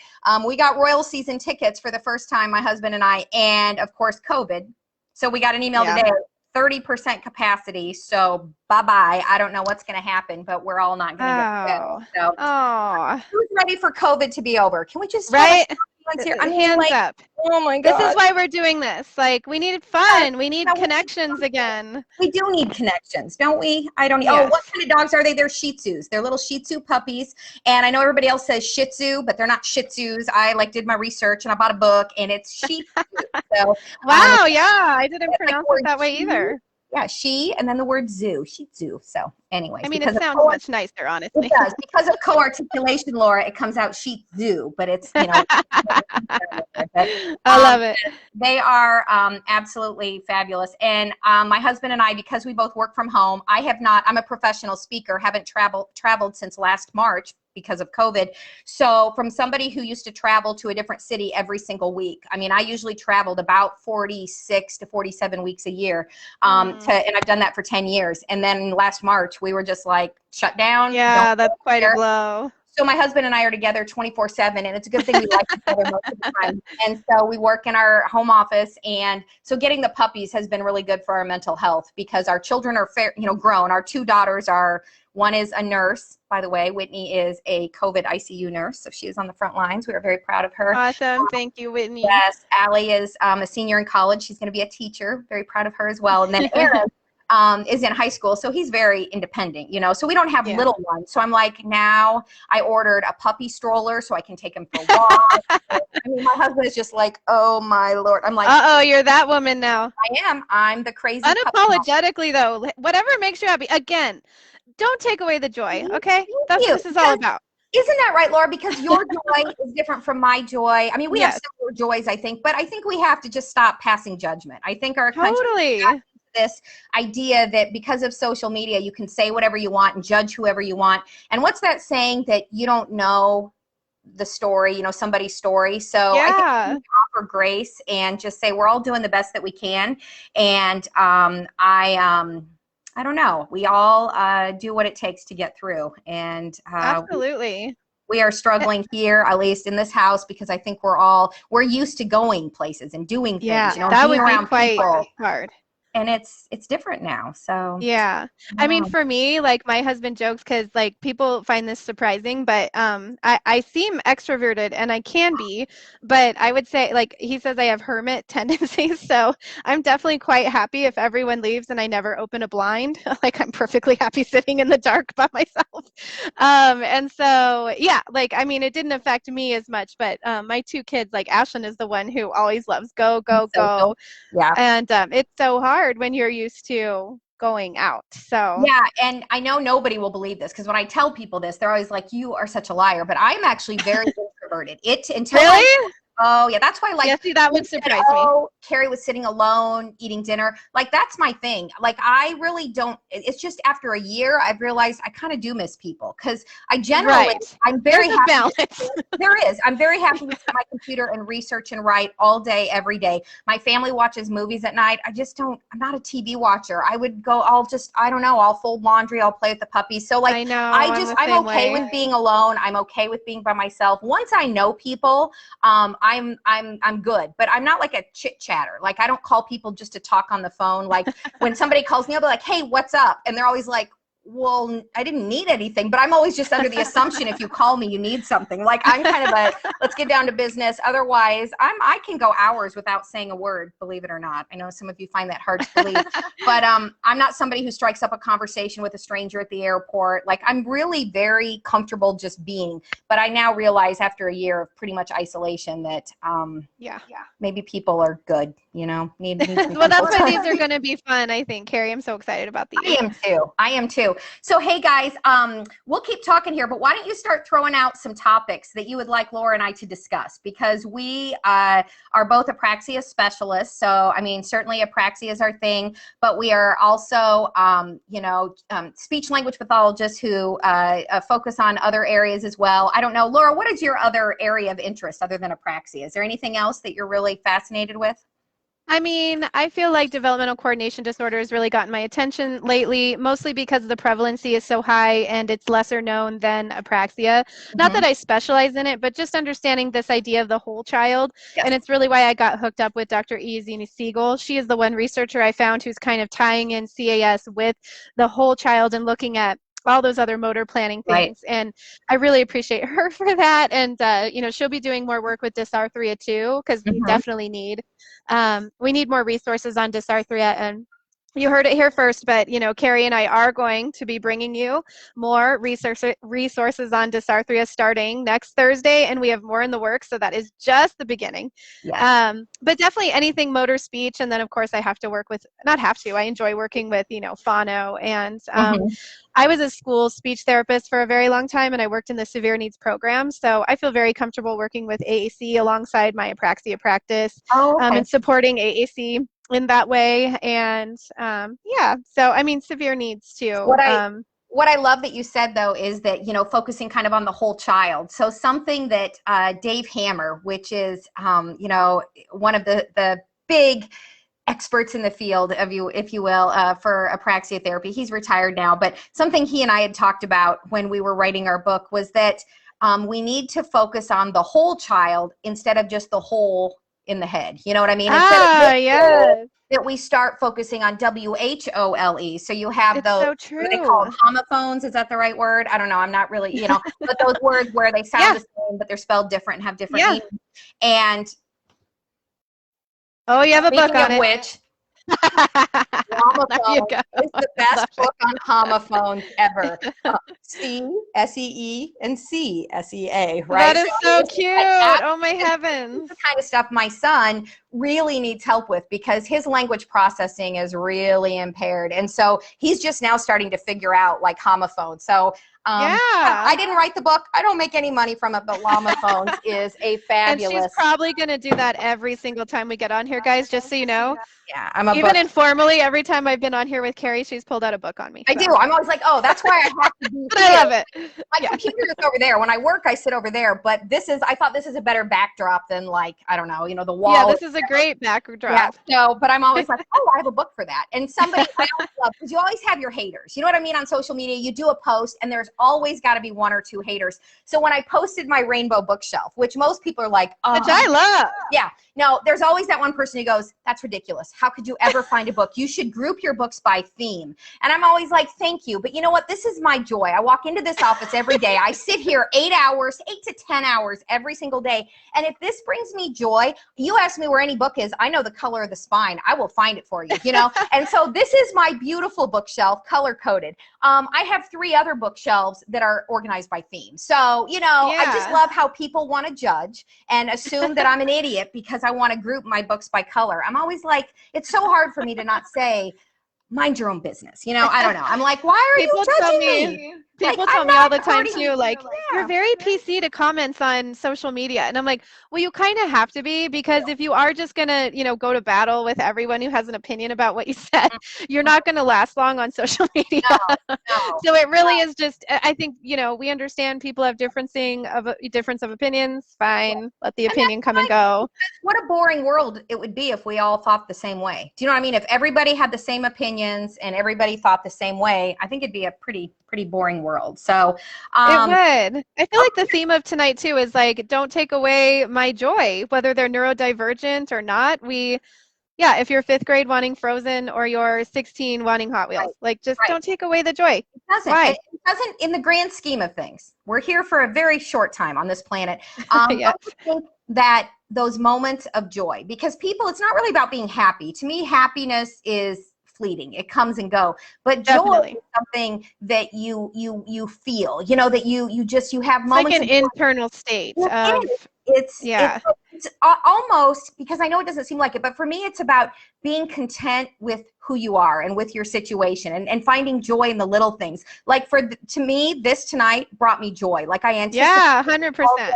We got Royal season tickets for the first time, my husband and I, and of course COVID. So we got an email today. 30% capacity, so bye-bye. I don't know what's going to happen, but we're all not going to get fit. So, who's ready for COVID to be over? Can we just here? I mean, hands up. Oh my God. This is why we're doing this. Like, we need fun. We need connections again. We do need connections, don't we? I don't. Oh, what kind of dogs are they? They're Shih Tzus. They're little Shih Tzu puppies. And I know everybody else says Shih Tzu, but they're not Shih Tzus. I did my research and I bought a book, and it's Shih Tzu. So wow, I didn't pronounce it that way either. Yeah, she, and then the word zoo, Shih Tzu. So anyway. I mean, it sounds much nicer, honestly. It does. Because of co-articulation, Laura, it comes out Shih Tzu, but it's, you know. I love it. They are absolutely fabulous. And my husband and I, because we both work from home, I'm a professional speaker, haven't traveled since last March because of COVID. So from somebody who used to travel to a different city every single week, I mean, I usually traveled about 46 to 47 weeks a year, and I've done that for 10 years. And then last March, we were just like shut down. Yeah, that's quite a blow. So my husband and I are together 24/7, and it's a good thing we like each other most of the time. And so we work in our home office, and so getting the puppies has been really good for our mental health because our children are grown. Our two daughters one is a nurse, by the way. Whitney is a COVID ICU nurse, so she is on the front lines. We are very proud of her. Awesome. Thank you, Whitney. Yes, Allie is a senior in college. She's going to be a teacher. Very proud of her as well. And then Aaron is in high school, so he's very independent, you know. So we don't have little ones. So I'm like, now I ordered a puppy stroller so I can take him for walks. I mean, my husband is just like, oh my Lord. I'm like, you're that woman now. I am. I'm the crazy. Unapologetically though, whatever makes you happy. Again, don't take away the joy. Okay, that's what this is all about. Isn't that right, Laura? Because your joy is different from my joy. I mean, we have similar joys, I think, but I think we have to just stop passing judgment. I think our country this idea that because of social media, you can say whatever you want and judge whoever you want. And what's that saying that you don't know the story, somebody's story? So I think we offer grace and just say we're all doing the best that we can. And I don't know. We all do what it takes to get through. And absolutely. We are struggling here, at least in this house, because I think we're used to going places and doing things. Yeah, that would be quite hard. And it's different now. So yeah, I mean, for me, like my husband jokes because like people find this surprising, but I seem extroverted and I can be, but I would say like he says I have hermit tendencies, so I'm definitely quite happy if everyone leaves and I never open a blind. Like I'm perfectly happy sitting in the dark by myself. And so yeah, like I mean, it didn't affect me as much, but my two kids, like Ashlyn is the one who always loves go. Yeah, and it's so hard when you're used to going out. So yeah, and I know nobody will believe this because when I tell people this, they're always like, "You are such a liar." But I'm actually very introverted. Oh yeah, that's why see, that would surprise me. Cari was sitting alone eating dinner. Like that's my thing. Like I really don't. It's just after a year, I've realized I kind of do miss people because I generally I'm very happy. There is. I'm very happy to sit at my computer and research and write all day, every day. My family watches movies at night. I just don't. I'm not a TV watcher. I would go. I don't know. I'll fold laundry. I'll play with the puppies. So like I'm okay with being alone. I'm okay with being by myself. Once I know people, I'm good, but I'm not like a chit chatter. Like I don't call people just to talk on the phone. Like when somebody calls me, I'll be like, hey, what's up? And they're always like, well, I didn't need anything, but I'm always just under the assumption if you call me, you need something. Like I'm kind of a, let's get down to business. Otherwise, I can go hours without saying a word, believe it or not. I know some of you find that hard to believe, but I'm not somebody who strikes up a conversation with a stranger at the airport. Like I'm really very comfortable just being, but I now realize after a year of pretty much isolation that maybe people are good, you know, need some well, that's why time. these are going to be fun, I think, Cari. I'm so excited about these. I am too. So, hey guys, we'll keep talking here, but why don't you start throwing out some topics that you would like Laura and I to discuss, because we are both apraxia specialists. So, I mean, certainly apraxia is our thing, but we are also, speech language pathologists who focus on other areas as well. I don't know, Laura, what is your other area of interest other than apraxia? Is there anything else that you're really fascinated with? I mean, I feel like developmental coordination disorder has really gotten my attention lately, mostly because the prevalency is so high and it's lesser known than apraxia. Not that I specialize in it, but just understanding this idea of the whole child. Yes. And it's really why I got hooked up with Dr. Iazini Siegel. She is the one researcher I found who's kind of tying in CAS with the whole child and looking at all those other motor planning things. Right. And I really appreciate her for that. And, she'll be doing more work with dysarthria too, because we definitely need more resources on dysarthria. And you heard it here first, but, Cari and I are going to be bringing you more resources on dysarthria starting next Thursday, and we have more in the works, so that is just the beginning. Yes. But definitely anything motor speech, and then, of course, I enjoy working with, phono, and I was a school speech therapist for a very long time, and I worked in the severe needs program, so I feel very comfortable working with AAC alongside my apraxia practice, and supporting AAC in that way. And so I mean, severe needs too. What I love that you said though is that, focusing kind of on the whole child. So something that Dave Hammer, which is one of the big experts in the field of if you will, for apraxia therapy, he's retired now, but something he and I had talked about when we were writing our book was that we need to focus on the whole child insteed of just the hole in the head. You know what I mean? Yes. That we start focusing on WHOLE. So you have those, so true. What they call homophones. Is that the right word? I don't know. I'm not really, but those words where they sound the same, but they're spelled different and have different meanings. And you have a book on it. Which, homophone is the best book on homophones ever. C, S-E-E, and C, S-E-A, right? That is so cute. Oh, my heavens. The kind of stuff my son really needs help with because his language processing is really impaired. And so he's just now starting to figure out like homophones. So I didn't write the book. I don't make any money from it, but Homophones is a fabulous. And she's probably going to do that every single time we get on here, guys, just so you know. Yeah, even informally, every time I've been on here with Cari, she's pulled out a book on me. I do. I'm always like, oh, that's why I have to be I love it. My computer is over there. When I work, I sit over there. But I thought this is a better backdrop than like, I don't know, the wall. Yeah, this is a great backdrop. Yeah, so, but I'm always like, oh, I have a book for that. And somebody I always love, because you always have your haters. You know what I mean? On social media, you do a post and there's always got to be one or two haters. So when I posted my rainbow bookshelf, which most people are like, oh. Which I love. Yeah. No, there's always that one person who goes, that's ridiculous. How could you ever find a book? You should group your books by theme. And I'm always like, thank you. But you know what? This is my joy. I walk into this office every day. I sit here 8 to 10 hours every single day. And if this brings me joy, you ask me where any book is, I know the color of the spine. I will find it for you, And so this is my beautiful bookshelf, color-coded. I have 3 other bookshelves that are organized by theme. So, I just love how people want to judge and assume that I'm an idiot because I want to group my books by color. I'm always like, it's so hard for me to not say, mind your own business. I don't know. I'm like, why are you judging me? People tell me all the time too, like, you're very PC to comments on social media. And I'm like, well, you kind of have to be, because if you are just going to, go to battle with everyone who has an opinion about what you said, you're not going to last long on social media. No. So it really is just, I think, we understand people have difference of opinions. Fine. Let the opinion come and go. What a boring world it would be if we all thought the same way. Do you know what I mean? If everybody had the same opinions and everybody thought the same way, I think it'd be a pretty pretty boring world. So It would. I feel like the theme of tonight too is like, don't take away my joy, whether they're neurodivergent or not. Yeah, if you're fifth grade wanting Frozen or you're 16 wanting Hot right, Wheels, like just right. don't take away the joy. It doesn't. Why? It doesn't in the grand scheme of things. We're here for a very short time on this planet. Yes. I think that those moments of joy, because people, it's not really about being happy. To me, happiness is fleeting. It comes and go. But joy Definitely. is something that you feel, you know, that you have It's moments like an of joy. internal state It of, is. It's, yeah. it's almost, because I know it doesn't seem like it, but for me, it's about being content with who you are and with your situation, and finding joy in the little things. Like to me, this tonight brought me joy. Like I anticipated. Yeah, 100%.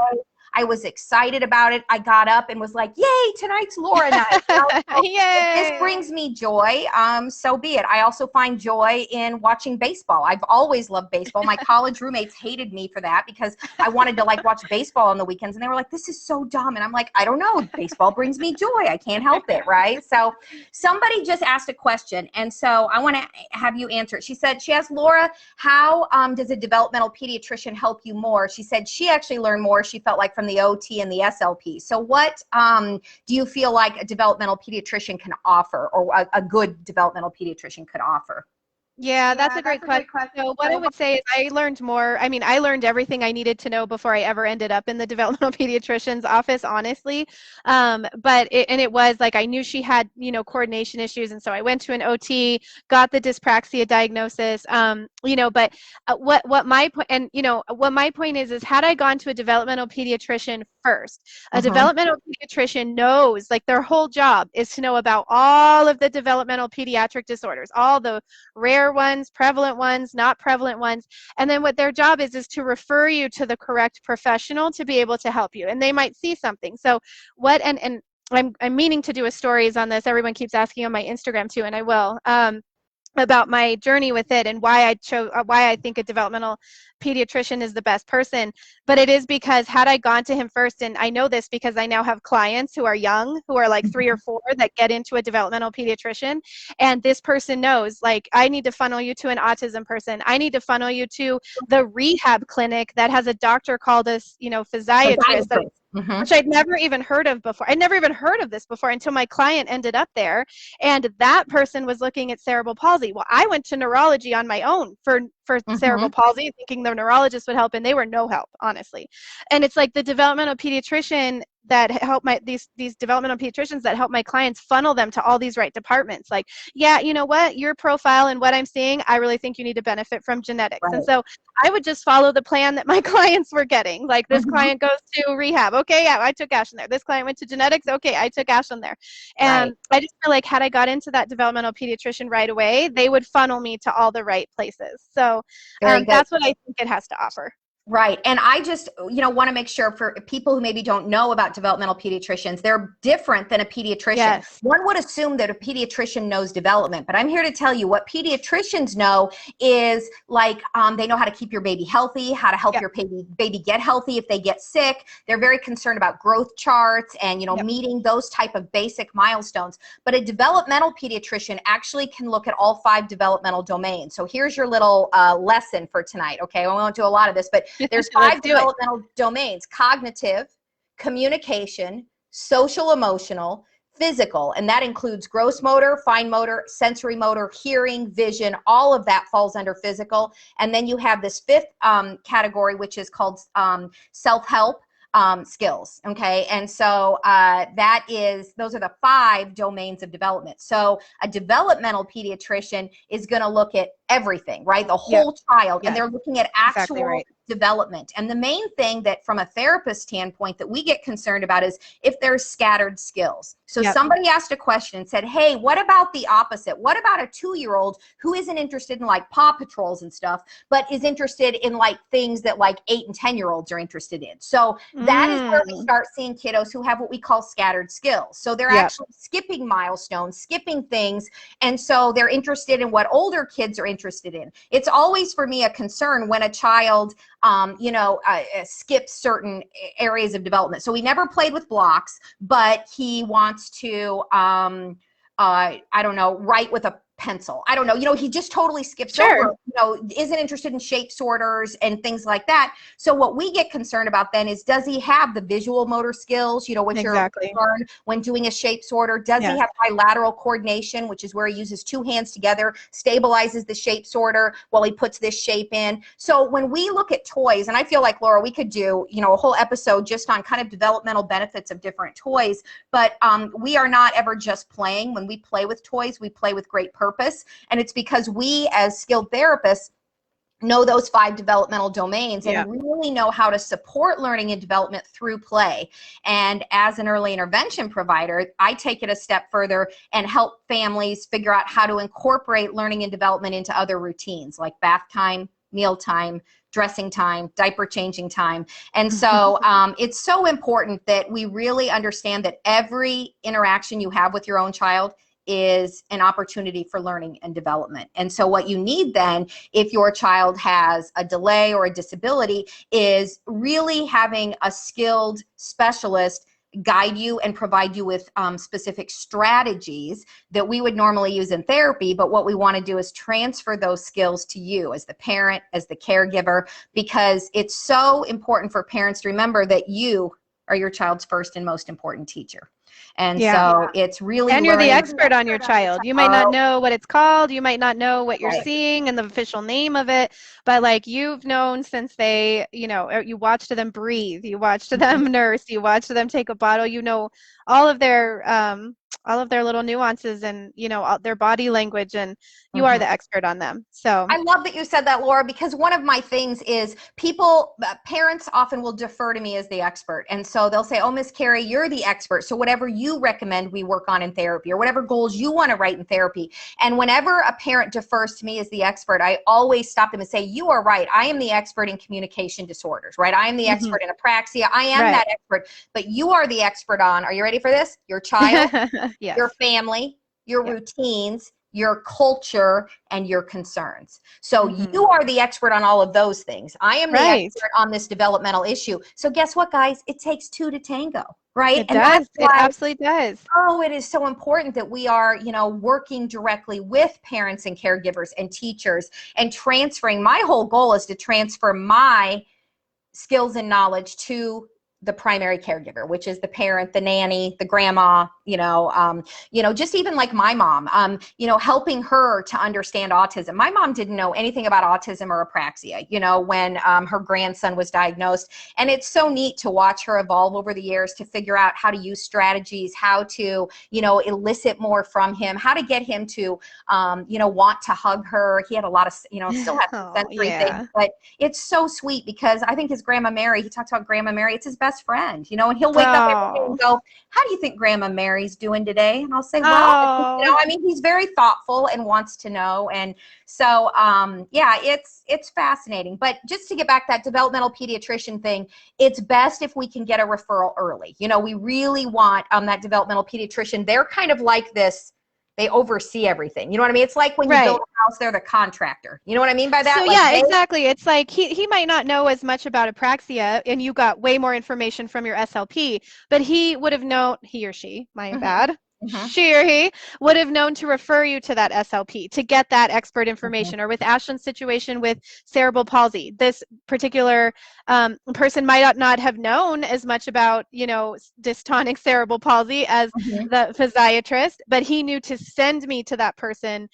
I was excited about it. I got up and was like, yay, tonight's Laura night. You know? So Yay. if this brings me joy, so be it. I also find joy in watching baseball. I've always loved baseball. My college roommates hated me for that because I wanted to like watch baseball on the weekends, and they were like, this is so dumb. And I'm like, I don't know. Baseball brings me joy. I can't help it, right? So somebody just asked a question, and so I want to have you answer it. She said, she asked Laura, how does a developmental pediatrician help you more? She said she actually learned more, she felt like, from the OT and the SLP. So what do you feel like a developmental pediatrician can offer, or a good developmental pediatrician could offer? Yeah, that's a great question. So what I would say is I learned more. I mean, I learned everything I needed to know before I ever ended up in the developmental pediatrician's office, honestly. But it was like I knew she had, you know, coordination issues, and so I went to an OT, got the dyspraxia diagnosis. You know, but what my point, and you know, what my point is had I gone to a developmental pediatrician first, a developmental pediatrician knows, like their whole job is to know about all of the developmental pediatric disorders, all the rare ones, prevalent ones, not prevalent ones. And then what their job is to refer you to the correct professional to be able to help you. And they might see something. So what, and I'm meaning to do a stories on this. Everyone keeps asking on my Instagram too, and I will. About my journey with it and why I think a developmental pediatrician is the best person. But it is because had I gone to him first, and I know this because I now have clients who are young, who are like 3 or 4, that get into a developmental pediatrician, and this person knows, like, I need to funnel you to an autism person. I need to funnel you to the rehab clinic that has a doctor called a, you know, physiatrist. Which I'd never even heard of before. I'd never even heard of this before until my client ended up there, and that person was looking at cerebral palsy. Well, I went to neurology on my own for cerebral palsy, thinking the neurologist would help, and they were no help, honestly. And it's like the developmental pediatrician that help these developmental pediatricians that help my clients funnel them to all these right departments. Like, yeah, you know what, your profile and what I'm seeing, I really think you need to benefit from genetics. Right. And so I would just follow the plan that my clients were getting. Like, this client goes to rehab. Okay, yeah, I took Ashton there. This client went to genetics. Okay, I took Ashton there. And I just feel like had I got into that developmental pediatrician right away, they would funnel me to all the right places. So that's what I think it has to offer. Right. And I just, you know, want to make sure for people who maybe don't know about developmental pediatricians, they're different than a pediatrician. Yes. One would assume that a pediatrician knows development, but I'm here to tell you what pediatricians know is like, they know how to keep your baby healthy, how to help your baby get healthy if they get sick. They're very concerned about growth charts and, you know, meeting those type of basic milestones. But a developmental pediatrician actually can look at all 5 developmental domains. So here's your little lesson for tonight. Okay. I won't do a lot of this, but there's 5 developmental domains: cognitive, communication, social emotional, physical, and that includes gross motor, fine motor, sensory motor, hearing, vision. All of that falls under physical. And then you have this 5th category, which is called self-help skills. Okay. And so those are the 5 domains of development. So a developmental pediatrician is going to look at everything, right? The whole child, and they're looking at actual development. And the main thing that from a therapist standpoint that we get concerned about is if there's scattered skills. So somebody asked a question and said, hey, what about the opposite? What about a 2-year-old who isn't interested in like Paw Patrols and stuff, but is interested in like things that like 8 and 10-year-olds are interested in? So that is where we start seeing kiddos who have what we call scattered skills. So they're actually skipping milestones, skipping things. And so they're interested in what older kids are interested in. It's always for me a concern when a child skips certain areas of development. So he never played with blocks, but he wants to, I don't know, write with a pencil. I don't know. He just totally skips Sure. over, isn't interested in shape sorters and things like that. So what we get concerned about then is, does he have the visual motor skills, which Exactly. you're learn when doing a shape sorter? Does he have bilateral coordination, which is where he uses two hands together, stabilizes the shape sorter while he puts this shape in? So when we look at toys, and I feel like, Laura, we could do, a whole episode just on kind of developmental benefits of different toys, but we are not ever just playing. When we play with toys, we play with great purpose. And it's because we, as skilled therapists, know those 5 developmental domains and really know how to support learning and development through play. And as an early intervention provider, I take it a step further and help families figure out how to incorporate learning and development into other routines like bath time, meal time, dressing time, diaper changing time. And so it's so important that we really understand that every interaction you have with your own child is an opportunity for learning and development. And so what you need then, if your child has a delay or a disability, is really having a skilled specialist guide you and provide you with specific strategies that we would normally use in therapy. But what we want to do is transfer those skills to you as the parent, as the caregiver, because it's so important for parents to remember that you are your child's first and most important teacher. And so it's really, and you're the expert on your child. You might not know what it's called. You might not know what you're seeing and the official name of it, but like you've known since they, you watched them breathe, you watched them nurse, you watched them take a bottle, all of their little nuances and, their body language, and you are the expert on them. So I love that you said that, Laura, because one of my things is parents often will defer to me as the expert. And so they'll say, oh, Miss Cari, you're the expert. So whatever you recommend we work on in therapy, or whatever goals you want to write in therapy. And whenever a parent defers to me as the expert, I always stop them and say, you are right. I am the expert in communication disorders, right? I am the expert in apraxia. I am that expert, but you are the expert on, are you ready for this? Your child, your family, your routines, your culture, and your concerns. So you are the expert on all of those things. I am the expert on this developmental issue. So guess what, guys? It takes 2 to tango, right? It does. It absolutely does. Oh, it is so important that we are, working directly with parents and caregivers and teachers and transferring. My whole goal is to transfer my skills and knowledge to the primary caregiver, which is the parent, the nanny, the grandma, just even like my mom, helping her to understand autism. My mom didn't know anything about autism or apraxia, when her grandson was diagnosed. And it's so neat to watch her evolve over the years to figure out how to use strategies, how to, elicit more from him, how to get him to, want to hug her. He had a lot of, still has some sensory things, but it's so sweet because I think his grandma Mary, he talks about grandma Mary, it's his best friend, and he'll wake up every day and go, how do you think Grandma Mary's doing today? And I'll say, well, he's very thoughtful and wants to know. And so, it's fascinating. But just to get back that developmental pediatrician thing, it's best if we can get a referral early. We really want that developmental pediatrician. They're kind of like this. They oversee everything. You know what I mean? It's like when you build a house, they're the contractor. You know what I mean by that? So exactly. It's like he might not know as much about apraxia, and you got way more information from your SLP, but he would have known, he or she, my bad. She or he would have known to refer you to that SLP to get that expert information. Or with Ashland's situation with cerebral palsy, this particular person might not have known as much about, dystonic cerebral palsy as the physiatrist, but he knew to send me to that person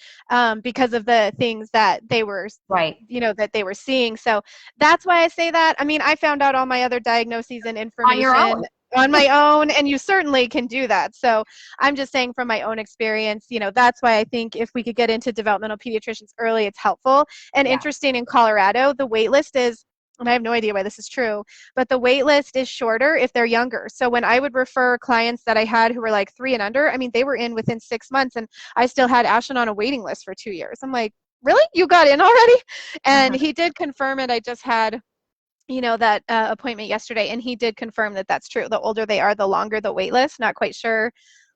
because of the things that they were, that they were seeing. So that's why I say that. I mean, I found out all my other diagnoses and information on my own, and you certainly can do that. So I'm just saying from my own experience, that's why I think if we could get into developmental pediatricians early, it's helpful. And interesting, in Colorado, the wait list is, and I have no idea why this is true, but the wait list is shorter if they're younger. So when I would refer clients that I had who were like 3 and under, I mean, they were in within 6 months, and I still had Ashland on a waiting list for 2 years. I'm like, really? You got in already? And he did confirm it. I just had that appointment yesterday, and he did confirm that that's true. The older they are, the longer the wait list. Not quite sure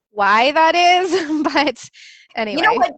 why that is, but Anyway. You know what,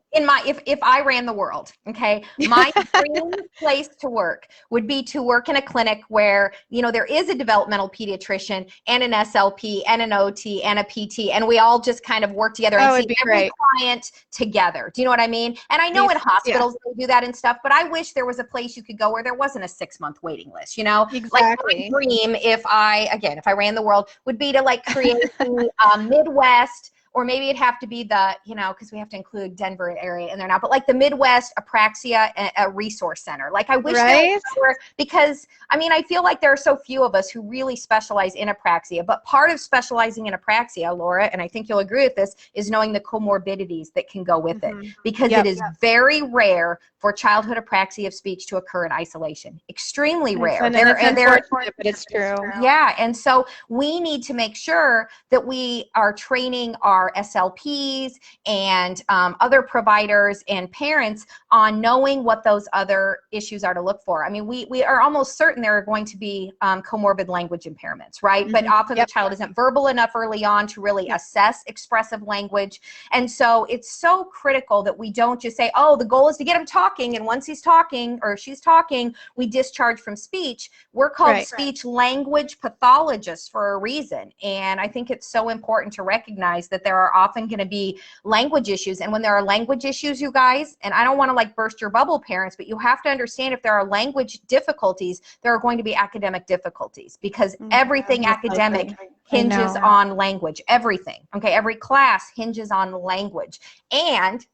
if I ran the world, okay, my dream place to work would be to work in a clinic where, there is a developmental pediatrician and an SLP and an OT and a PT, and we all just kind of work together and see every client together. Do you know what I mean? And I know in hospitals they do that and stuff, but I wish there was a place you could go where there wasn't a 6-month waiting list, Exactly. Like my dream, if I ran the world, would be to like create the Midwest, or maybe it'd have to be the, because we have to include Denver area in there now, but like the Midwest Apraxia a Resource Center. Like I wish there were, because I feel like there are so few of us who really specialize in apraxia, but part of specializing in apraxia, Laura, and I think you'll agree with this, is knowing the comorbidities that can go with it, because it is very rare for childhood apraxia of speech to occur in isolation. Extremely rare. And but it's true. Yeah, and so we need to make sure that we are training our SLPs and other providers and parents on knowing what those other issues are to look for. We are almost certain there are going to be comorbid language impairments, right? But often the child isn't verbal enough early on to really assess expressive language. And so it's so critical that we don't just say, oh, the goal is to get him talking, and once he's talking or she's talking, we discharge from speech. We're called speech language pathologists for a reason. And I think it's so important to recognize that there are often going to be language issues. And when there are language issues, you guys, and I don't want to like burst your bubble, parents, but you have to understand, if there are language difficulties, there are going to be academic difficulties, because everything academic hinges on language. Everything. Okay. Every class hinges on language, and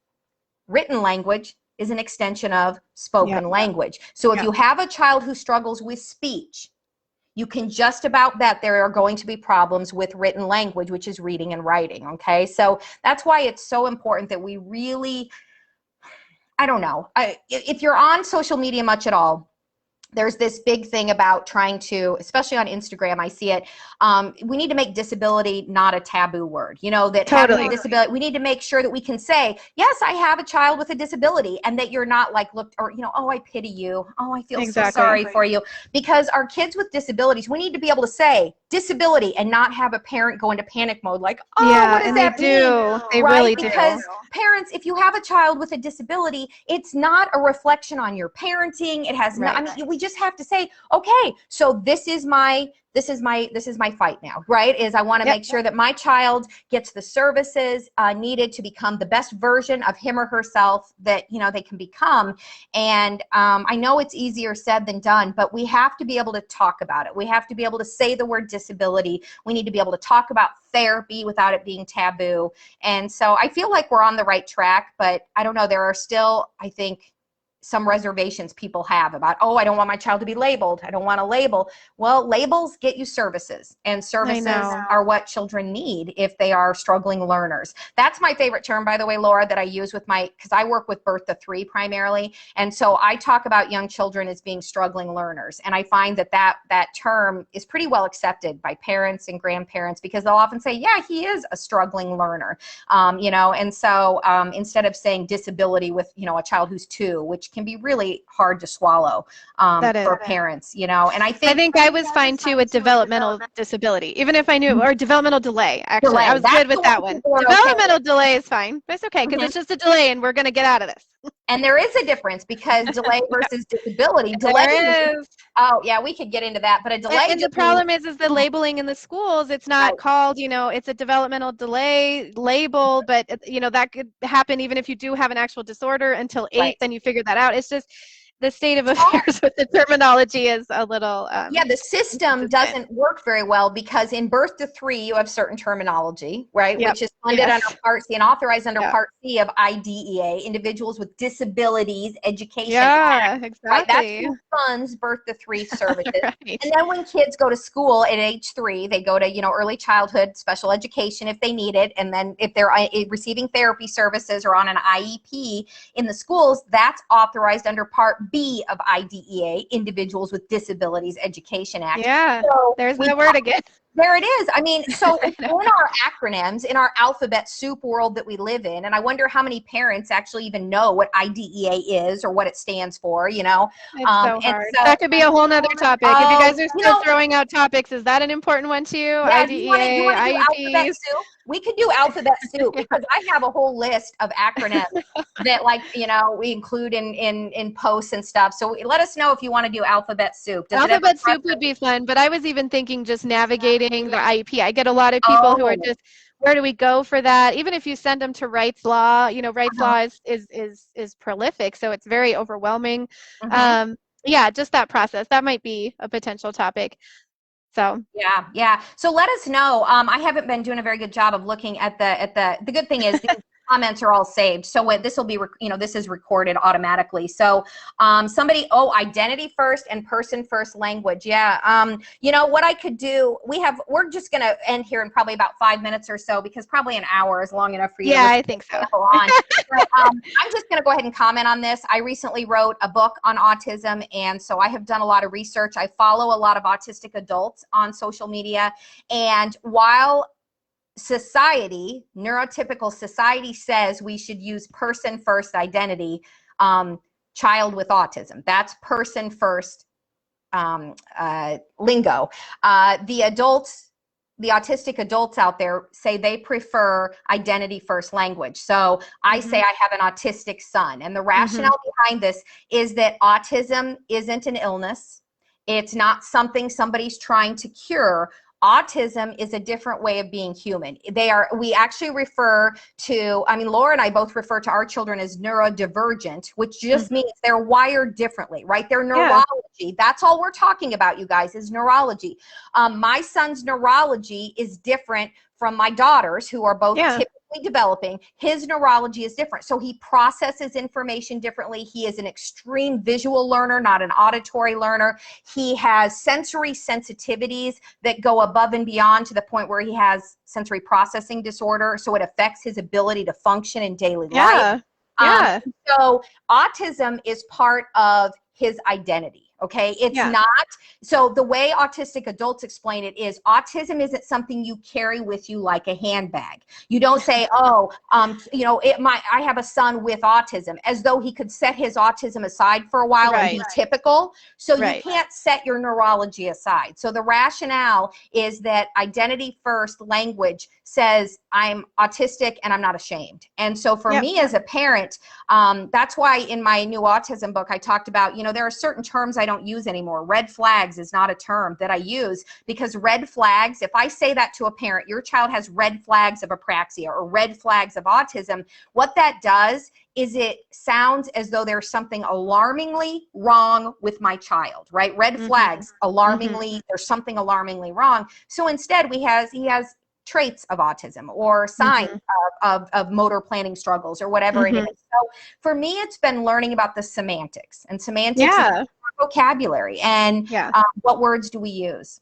written language is an extension of spoken language. So if you have a child who struggles with speech, you can just about bet there are going to be problems with written language, which is reading and writing, okay? So that's why it's so important that we really, I don't know, if you're on social media much at all, there's this big thing about trying to, especially on Instagram, I see it, we need to make disability not a taboo word. That having a disability, we need to make sure that we can say, yes, I have a child with a disability, and that you're not like looked, or, oh, I pity you. Oh, I feel so sorry for you. Because our kids with disabilities, we need to be able to say disability and not have a parent go into panic mode like, oh, what does that mean? They really do. Because parents, if you have a child with a disability, it's not a reflection on your parenting. It has not, we just have to say, okay, so this is my fight now, right? Is I want to make sure that my child gets the services needed to become the best version of him or herself that, they can become. And I know it's easier said than done, but we have to be able to talk about it. We have to be able to say the word disability. We need to be able to talk about therapy without it being taboo. And so I feel like we're on the right track, but I don't know, there are still, I think, some reservations people have about, oh, I don't want my child to be labeled. I don't want to label. Well, labels get you services, and services are what children need if they are struggling learners. That's my favorite term, by the way, Laura, that I use with because I work with birth to 3 primarily. And so I talk about young children as being struggling learners. And I find that term is pretty well accepted by parents and grandparents, because they'll often say, yeah, he is a struggling learner. And so instead of saying disability with, a child who's 2, which can be really hard to swallow for parents, and I think I was fine too with developmental disability, even if I knew, or developmental delay, actually. I was good with that one. Developmental delay is fine. It's okay, because it's just a delay and we're going to get out of this. And there is a difference, because delay versus disability. Delay is. Oh, yeah, we could get into that, but a delay. And the problem is the labeling in the schools, it's not called, it's a developmental delay label, but, that could happen even if you do have an actual disorder until 8, then you figure that out. It's just the state of affairs with the terminology is a little the system doesn't work very well, because in birth to 3 you have certain terminology, right? Which is funded under Part C and authorized under Part C of IDEA, Individuals with Disabilities Education Act. Exactly. Right? That's who funds birth to 3 services. And then when kids go to school at age 3, they go to early childhood special education if they need it, and then if they're receiving therapy services or on an IEP in the schools, that's authorized under Part B of IDEA, Individuals with Disabilities Education Act. Yeah, so there's the word again. There it is. I mean, so in our acronyms, in our alphabet soup world that we live in, and I wonder how many parents actually even know what IDEA is or what it stands for, you know? It's so hard. That could be a whole nother topic. If you guys are still throwing out topics, is that an important one to you? Yeah, IDEA, you want to do alphabet IEPs? soup? We could do alphabet soup because I have a whole list of acronyms that, like, you know, we include in posts and stuff. So let us know if you want to do alphabet soup. Alphabet soup would be fun, but I was even thinking just navigating the IEP. I get a lot of people who are just, where do we go for that? Even if you send them to Wright's Law, you know, Wright's Law is prolific, so it's very overwhelming. Yeah, just that process. That might be a potential topic. So yeah. So let us know. I haven't been doing a very good job of looking at the good thing is these comments are all saved. So this will be, you know, this is recorded automatically. So identity first and person first language. Yeah. You know what I could do, we're just going to end here in probably about 5 minutes or so, because probably an hour is long enough for you. Yeah, I think so. But, I'm just going to go ahead and comment on this. I recently wrote a book on autism, and so I have done a lot of research. I follow a lot of autistic adults on social media, and while society, neurotypical society, says we should use person first identity, child with autism, that's person first lingo. The autistic adults out there say they prefer identity first language. So I say I have an autistic son, and the rationale behind this is that autism isn't an illness. It's not something somebody's trying to cure. Autism is a different way of being human. We actually refer to, I mean, Laura and I both refer to our children as neurodivergent, which just means they're wired differently, right? They're neurology. Yeah. That's all we're talking about, you guys, is neurology. My son's neurology is different from my daughter's, who are both typically developing. His neurology is different. So he processes information differently. He is an extreme visual learner, not an auditory learner. He has sensory sensitivities that go above and beyond to the point where he has sensory processing disorder. So it affects his ability to function in daily life. Yeah. So autism is part of his identity. Okay, it's not. So the way autistic adults explain it is autism isn't something you carry with you like a handbag. You don't say, oh, you know, I have a son with autism, as though he could set his autism aside for a while and be typical. So you can't set your neurology aside. So the rationale is that identity first language says I'm autistic and I'm not ashamed. And so for me as a parent, that's why in my new autism book, I talked about, you know, there are certain terms I don't use anymore. Red flags is not a term that I use, because red flags, if I say that to a parent, your child has red flags of apraxia or red flags of autism, what that does is it sounds as though there's something alarmingly wrong with my child, right? Red flags, alarmingly, there's something alarmingly wrong. So instead he has traits of autism or signs of motor planning struggles or whatever it is. So for me, it's been learning about the semantics, and semantics is vocabulary and what words do we use.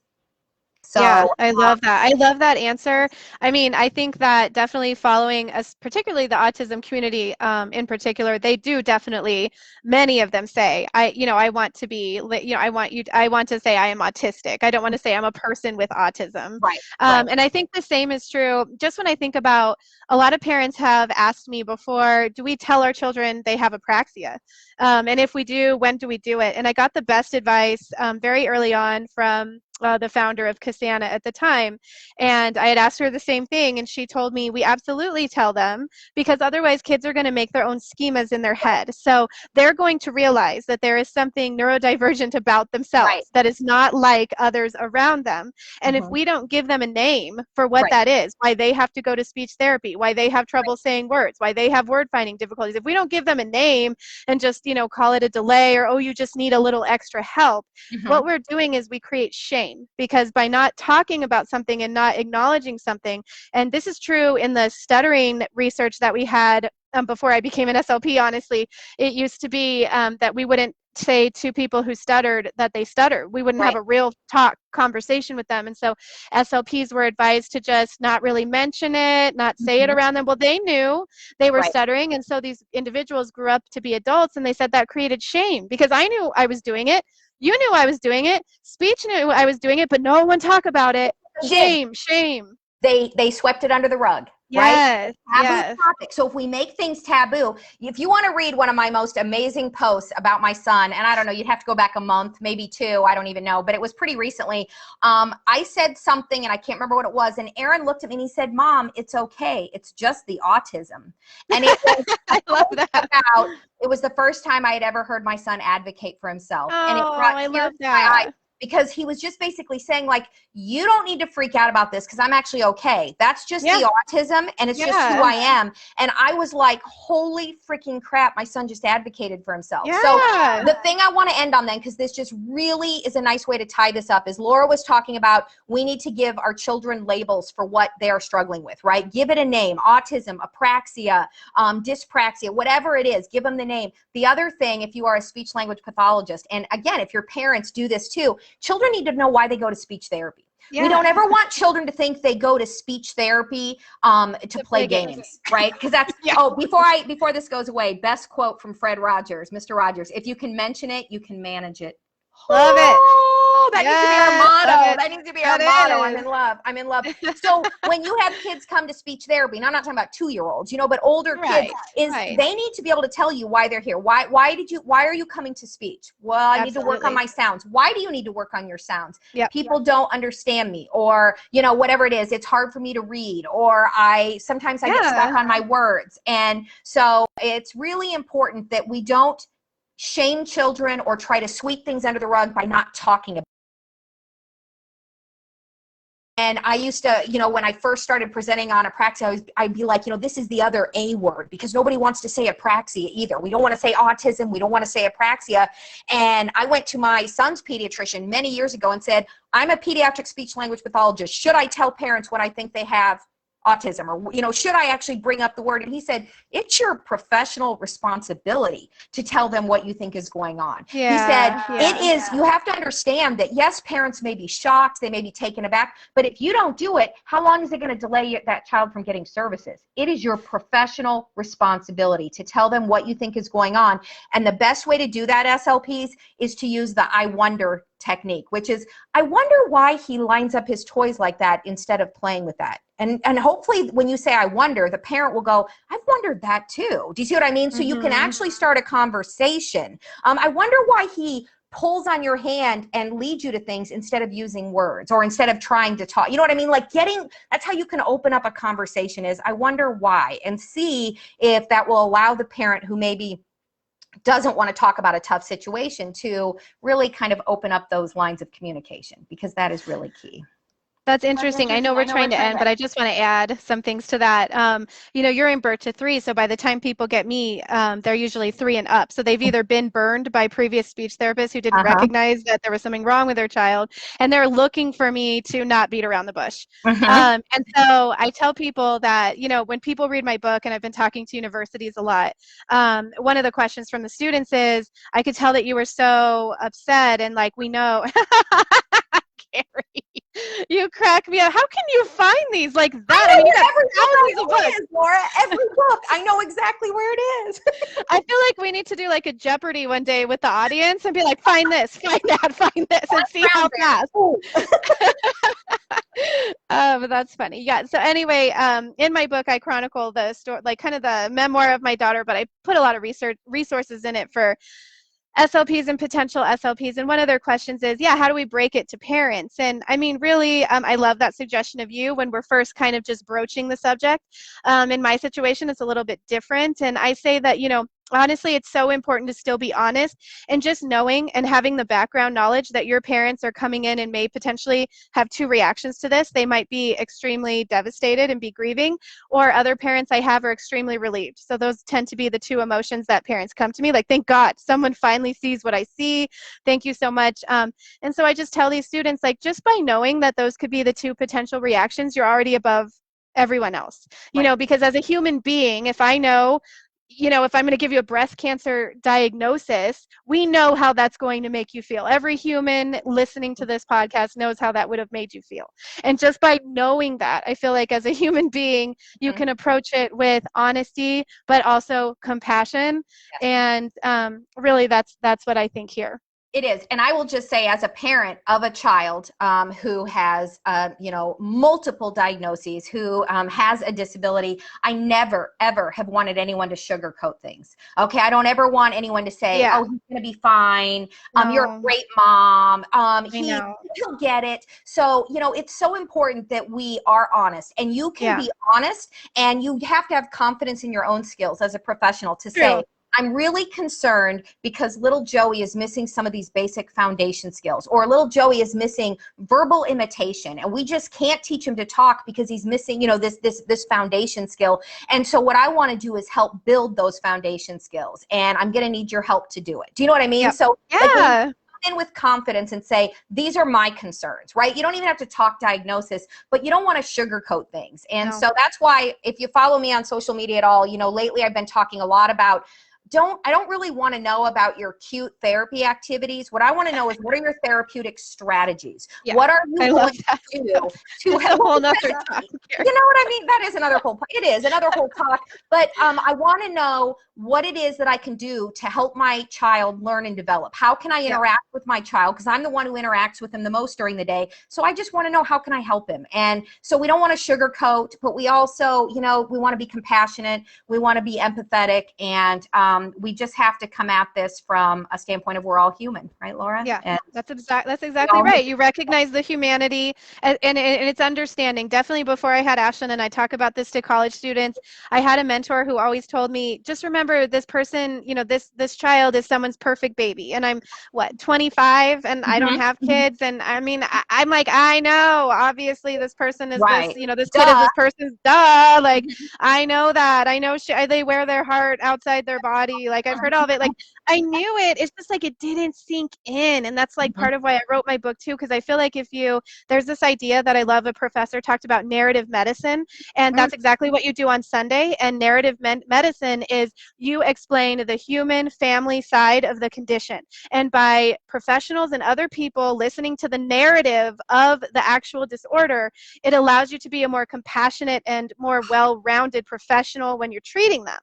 So, yeah, I love that. I love that answer. I mean, I think that definitely following us, particularly the autism community in particular, they do definitely, many of them say, I want to be, I want to say I am autistic. I don't want to say I'm a person with autism. Right. And I think the same is true. Just when I think about, a lot of parents have asked me before, do we tell our children they have apraxia? And if we do, when do we do it? And I got the best advice very early on from the founder of Kasana at the time. And I had asked her the same thing, and she told me we absolutely tell them, because otherwise kids are going to make their own schemas in their head. So they're going to realize that there is something neurodivergent about themselves that is not like others around them. And if we don't give them a name for what that is, why they have to go to speech therapy, why they have trouble saying words, why they have word finding difficulties, if we don't give them a name and just, call it a delay, or, oh, you just need a little extra help, what we're doing is we create shame. Because by not talking about something and not acknowledging something, and this is true in the stuttering research that we had before I became an SLP, honestly, it used to be that we wouldn't say to people who stuttered that they stutter. We wouldn't have a real conversation with them. And so SLPs were advised to just not really mention it, not say it around them. Well, they knew they were stuttering. And so these individuals grew up to be adults, and they said that created shame, because I knew I was doing it. You knew I was doing it. Speech knew I was doing it, but no one talked about it. Shame. They swept it under the rug. Yes. Right? Taboo Yes. topic. So if we make things taboo, if you want to read one of my most amazing posts about my son, and I don't know, you'd have to go back a month, maybe 2, I don't even know, but it was pretty recently. I said something and I can't remember what it was. And Aaron looked at me and he said, "Mom, it's okay. It's just the autism." And it was, I love that. it was the first time I had ever heard my son advocate for himself. Oh, And it brought I tears love to my eyes. that. Because he was just basically saying, like, you don't need to freak out about this because I'm actually okay. That's just the autism, and it's just who I am. And I was like, holy freaking crap, my son just advocated for himself. So the thing I want to end on then, because this just really is a nice way to tie this up, is Laura was talking about we need to give our children labels for what they are struggling with, right? Give it a name: autism, apraxia, dyspraxia, whatever it is, give them the name. The other thing, if you are a speech language pathologist, and again, if your parents do this too, children need to know why they go to speech therapy. We don't ever want children to think they go to speech therapy to play games, right? Because that's, before this goes away, best quote from Fred Rogers, Mr. Rogers: "If you can mention it, you can manage it." Love it. That needs to be our motto. That needs to be our motto. I'm in love. I'm in love. So when you have kids come to speech therapy, and I'm not talking about 2-year-olds, but older kids, they need to be able to tell you why they're here. Why are you coming to speech? Well, I need to work on my sounds. Why do you need to work on your sounds? People don't understand me, or whatever it is. It's hard for me to read, or sometimes I get stuck on my words. And so it's really important that we don't shame children or try to sweep things under the rug by not talking about it. And I used to, when I first started presenting on apraxia, I'd be like, this is the other A word, because nobody wants to say apraxia either. We don't want to say autism. We don't want to say apraxia. And I went to my son's pediatrician many years ago and said, "I'm a pediatric speech language pathologist. Should I tell parents when I think they have autism, or should I actually bring up the word?" And he said, "It's your professional responsibility to tell them what you think is going on." He said, "It is, you have to understand that, yes, parents may be shocked, they may be taken aback, but if you don't do it, how long is it going to delay that child from getting services? It is your professional responsibility to tell them what you think is going on." And the best way to do that, SLPs, is to use the "I wonder" technique, which is, I wonder why he lines up his toys like that instead of playing with that. And hopefully when you say "I wonder," the parent will go, "I've wondered that too." Do you see what I mean? So you can actually start a conversation. I wonder why he pulls on your hand and leads you to things instead of using words, or instead of trying to talk. You know what I mean? Like that's how you can open up a conversation, is "I wonder why," and see if that will allow the parent who maybe doesn't want to talk about a tough situation to really kind of open up those lines of communication, because that is really key. That's interesting. I know we're trying to end, but I just want to add some things to that. You're in birth to 3, so by the time people get me, they're usually 3 and up. So they've either been burned by previous speech therapists who didn't recognize that there was something wrong with their child, and they're looking for me to not beat around the bush. And so I tell people that, when people read my book, and I've been talking to universities a lot, one of the questions from the students is, "I could tell that you were so upset, and like, we know." Cari, you crack me up. How can you find these like that? I mean, you got thousands of books. Laura, every book. I know exactly where it is. I feel like we need to do like a Jeopardy one day with the audience and be like, "Find this, find that, find this," and see how fast. But that's funny. Yeah. So anyway, in my book, I chronicle the story, like kind of the memoir of my daughter, but I put a lot of resources in it for SLPs and potential SLPs. And one of their questions is, how do we break it to parents? And I mean, really, I love that suggestion of you when we're first kind of just broaching the subject. In my situation, it's a little bit different. And I say that, honestly, it's so important to still be honest, and just knowing and having the background knowledge that your parents are coming in and may potentially have 2 reactions to this. They might be extremely devastated and be grieving, or other parents I have are extremely relieved. So those tend to be the 2 emotions that parents come to me, like, "Thank God someone finally sees what I see. Thank you so much." And so I just tell these students, like, just by knowing that those could be the 2 potential reactions, you're already above everyone else, because as a human being, if I know, if I'm going to give you a breast cancer diagnosis, we know how that's going to make you feel. Every human listening to this podcast knows how that would have made you feel. And just by knowing that, I feel like as a human being, you can approach it with honesty, but also compassion. And really, that's what I think here. It is. And I will just say, as a parent of a child who has, multiple diagnoses, who has a disability, I never, ever have wanted anyone to sugarcoat things. Okay. I don't ever want anyone to say, oh, he's going to be fine. You're a great mom. He'll get it. So, it's so important that we are honest, and you can be honest, and you have to have confidence in your own skills as a professional to say, I'm really concerned because little Joey is missing some of these basic foundation skills, or little Joey is missing verbal imitation, and we just can't teach him to talk because he's missing, this foundation skill. And so what I want to do is help build those foundation skills, and I'm going to need your help to do it. Do you know what I mean? Yep. So in with confidence and say, these are my concerns, right? You don't even have to talk diagnosis, but you don't want to sugarcoat things. And so that's why, if you follow me on social media at all, lately I've been talking a lot about, I don't really want to know about your cute therapy activities. What I want to know is, what are your therapeutic strategies? What are you going to do to help? You know what I mean? That is another whole, it is another whole talk. But I want to know what it is that I can do to help my child learn and develop. How can I interact with my child? Because I'm the one who interacts with him the most during the day. So I just want to know, how can I help him? And so we don't want to sugarcoat, but we also, we want to be compassionate. We want to be empathetic. And we just have to come at this from a standpoint of, we're all human, right, Laura? Yeah, and that's exactly right. You recognize the humanity and it's understanding. Definitely, before I had Ashlyn, and I talk about this to college students, I had a mentor who always told me, just remember, this person, this child is someone's perfect baby. And I'm 25, and I don't have kids. And I mean, I'm like, I know, obviously this person is this, this kid is this person's like, I know that. I know they wear their heart outside their body. Like, I've heard all of it. Like, I knew it. It's just like, it didn't sink in. And that's like part of why I wrote my book too, because I feel like there's this idea that I love, a professor talked about narrative medicine, and that's exactly what you do on Sunday. And narrative medicine is, you explain the human family side of the condition. And by professionals and other people listening to the narrative of the actual disorder, it allows you to be a more compassionate and more well-rounded professional when you're treating them.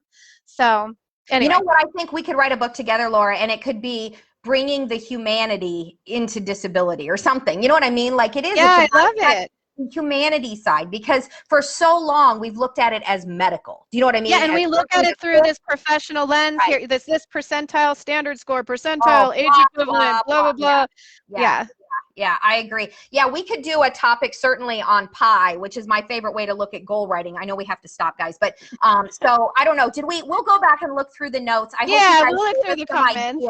So anyway. You know what? I think we could write a book together, Laura, and it could be bringing the humanity into disability or something. You know what I mean? Like, it is. Yeah, I love it. Humanity side, because for so long we've looked at it as medical. Do you know what I mean? Yeah, and we look at it through this professional lens here. This percentile, standard score, percentile, age equivalent, blah, blah, blah. Yeah, I agree. Yeah, we could do a topic certainly on PI, which is my favorite way to look at goal writing. I know we have to stop, guys, but so I don't know. We'll go back and look through the notes. I hope you guys we'll look through the comments.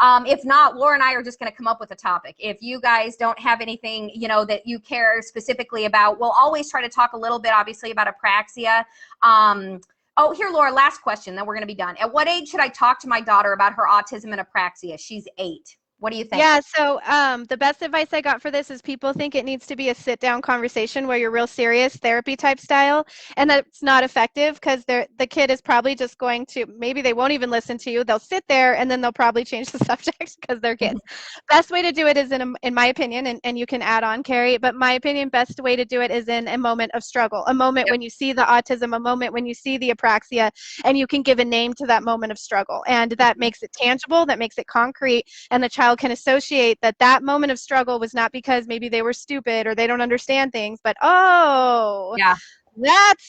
If not, Laura and I are just going to come up with a topic. If you guys don't have anything, that you care specifically about, we'll always try to talk a little bit, obviously, about apraxia. Oh, here, Laura, last question, then we're going to be done. At what age should I talk to my daughter about her autism and apraxia? She's 8. What do you think? Yeah, so the best advice I got for this is, people think it needs to be a sit-down conversation where you're real serious, therapy type style, and that's not effective, because the kid is probably just going to, maybe they won't even listen to you. They'll sit there, and then they'll probably change the subject because they're kids. Best way to do it is, in my opinion, and you can add on, Cari, but my opinion, best way to do it is in a moment of struggle, a moment when you see the autism, a moment when you see the apraxia, and you can give a name to that moment of struggle. And that makes it tangible, that makes it concrete, and the child can associate that moment of struggle was not because maybe they were stupid or they don't understand things, but that's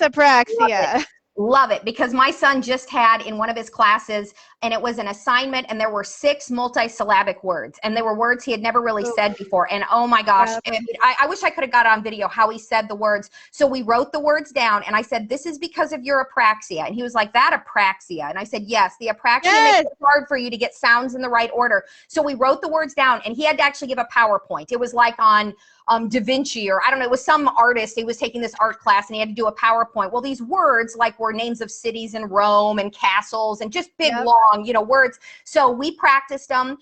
apraxia. Love it, because my son just had in one of his classes, and it was an assignment, and there were 6 multisyllabic words, and they were words he had never really said before. And oh my gosh, I wish I could have got on video how he said the words. So we wrote the words down, and I said, this is because of your apraxia. And he was like, that apraxia? And I said, yes, the apraxia makes it hard for you to get sounds in the right order. So we wrote the words down, and he had to actually give a PowerPoint. It was like on Da Vinci, or I don't know, it was some artist. He was taking this art class, and he had to do a PowerPoint. Well, these words were names of cities in Rome and castles and just big, long, words. So we practiced them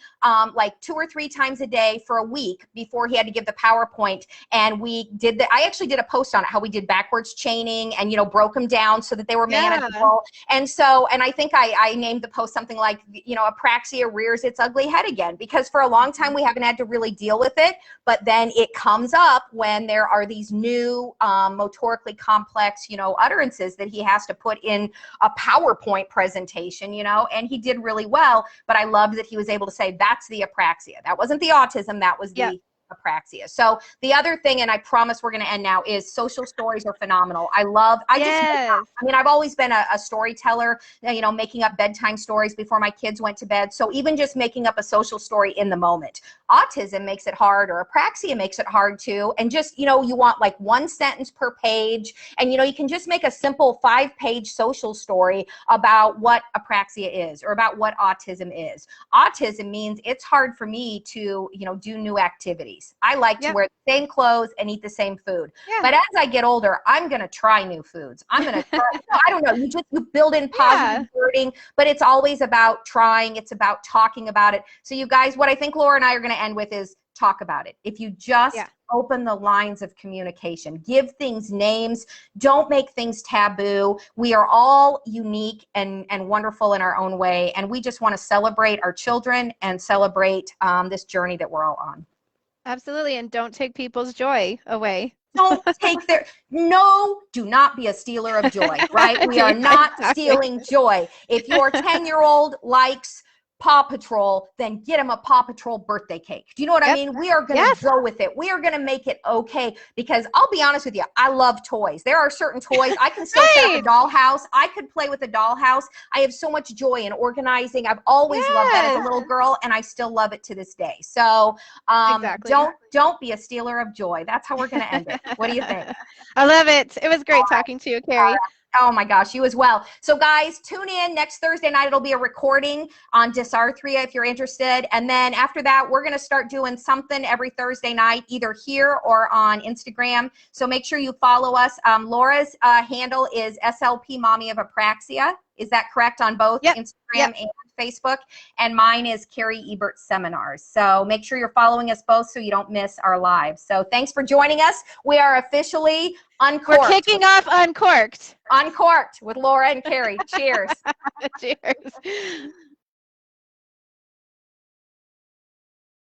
like 2 or 3 times a day for a week before he had to give the PowerPoint. And we did I actually did a post on it, how we did backwards chaining and, broke them down so that they were manageable. And I think I named the post something like, apraxia rears its ugly head again, because for a long time we haven't had to really deal with it. But then it comes up when there are these new motorically complex, utterances that he has to put in a PowerPoint presentation, and he he did really well, but I loved that he was able to say, that's the apraxia. That wasn't the autism, that was the apraxia. So the other thing, and I promise we're going to end now, is social stories are phenomenal. I mean, I've always been a storyteller, you know, making up bedtime stories before my kids went to bed. So even just making up a social story in the moment. Autism makes it hard, or apraxia makes it hard too. And just, you know, you want like 1 sentence per page. And, you know, you can just make a simple 5-page social story about what apraxia is or about what autism is. Autism means it's hard for me to, you know, do new activities. I like to wear the same clothes and eat the same food. But as I get older, I'm going to try new foods. I'm going to try, I don't know, you build in positive wording, but it's always about trying. It's about talking about it. So you guys, what I think Laura and I are going to end with is talk about it. If you just open the lines of communication, give things names, don't make things taboo. We are all unique and wonderful in our own way. And we just want to celebrate our children and celebrate this journey that we're all on. Absolutely. And don't take people's joy away. Don't take do not be a stealer of joy, right? We are not stealing joy. If your 10-year-old likes Paw Patrol, then get him a Paw Patrol birthday cake. Do you know what I mean? We are going to go with it. We are going to make it okay, because I'll be honest with you, I love toys. There are certain toys. I can still set up a dollhouse. I could play with a dollhouse. I have so much joy in organizing. I've always loved that as a little girl, and I still love it to this day. So don't be a stealer of joy. That's how we're going to end it. What do you think? I love it. It was great talking to you, Cari. Oh my gosh, you as well. So guys, tune in next Thursday night. It'll be a recording on dysarthria if you're interested. And then after that, we're going to start doing something every Thursday night, either here or on Instagram. So make sure you follow us. Laura's handle is SLP Mommy of Apraxia. Is that correct on both Instagram and Facebook? And mine is Cari Ebert Seminars. So make sure you're following us both so you don't miss our lives. So thanks for joining us. We are officially Uncorked. We're kicking off Uncorked. Uncorked with Laura and Cari. Cheers. Cheers.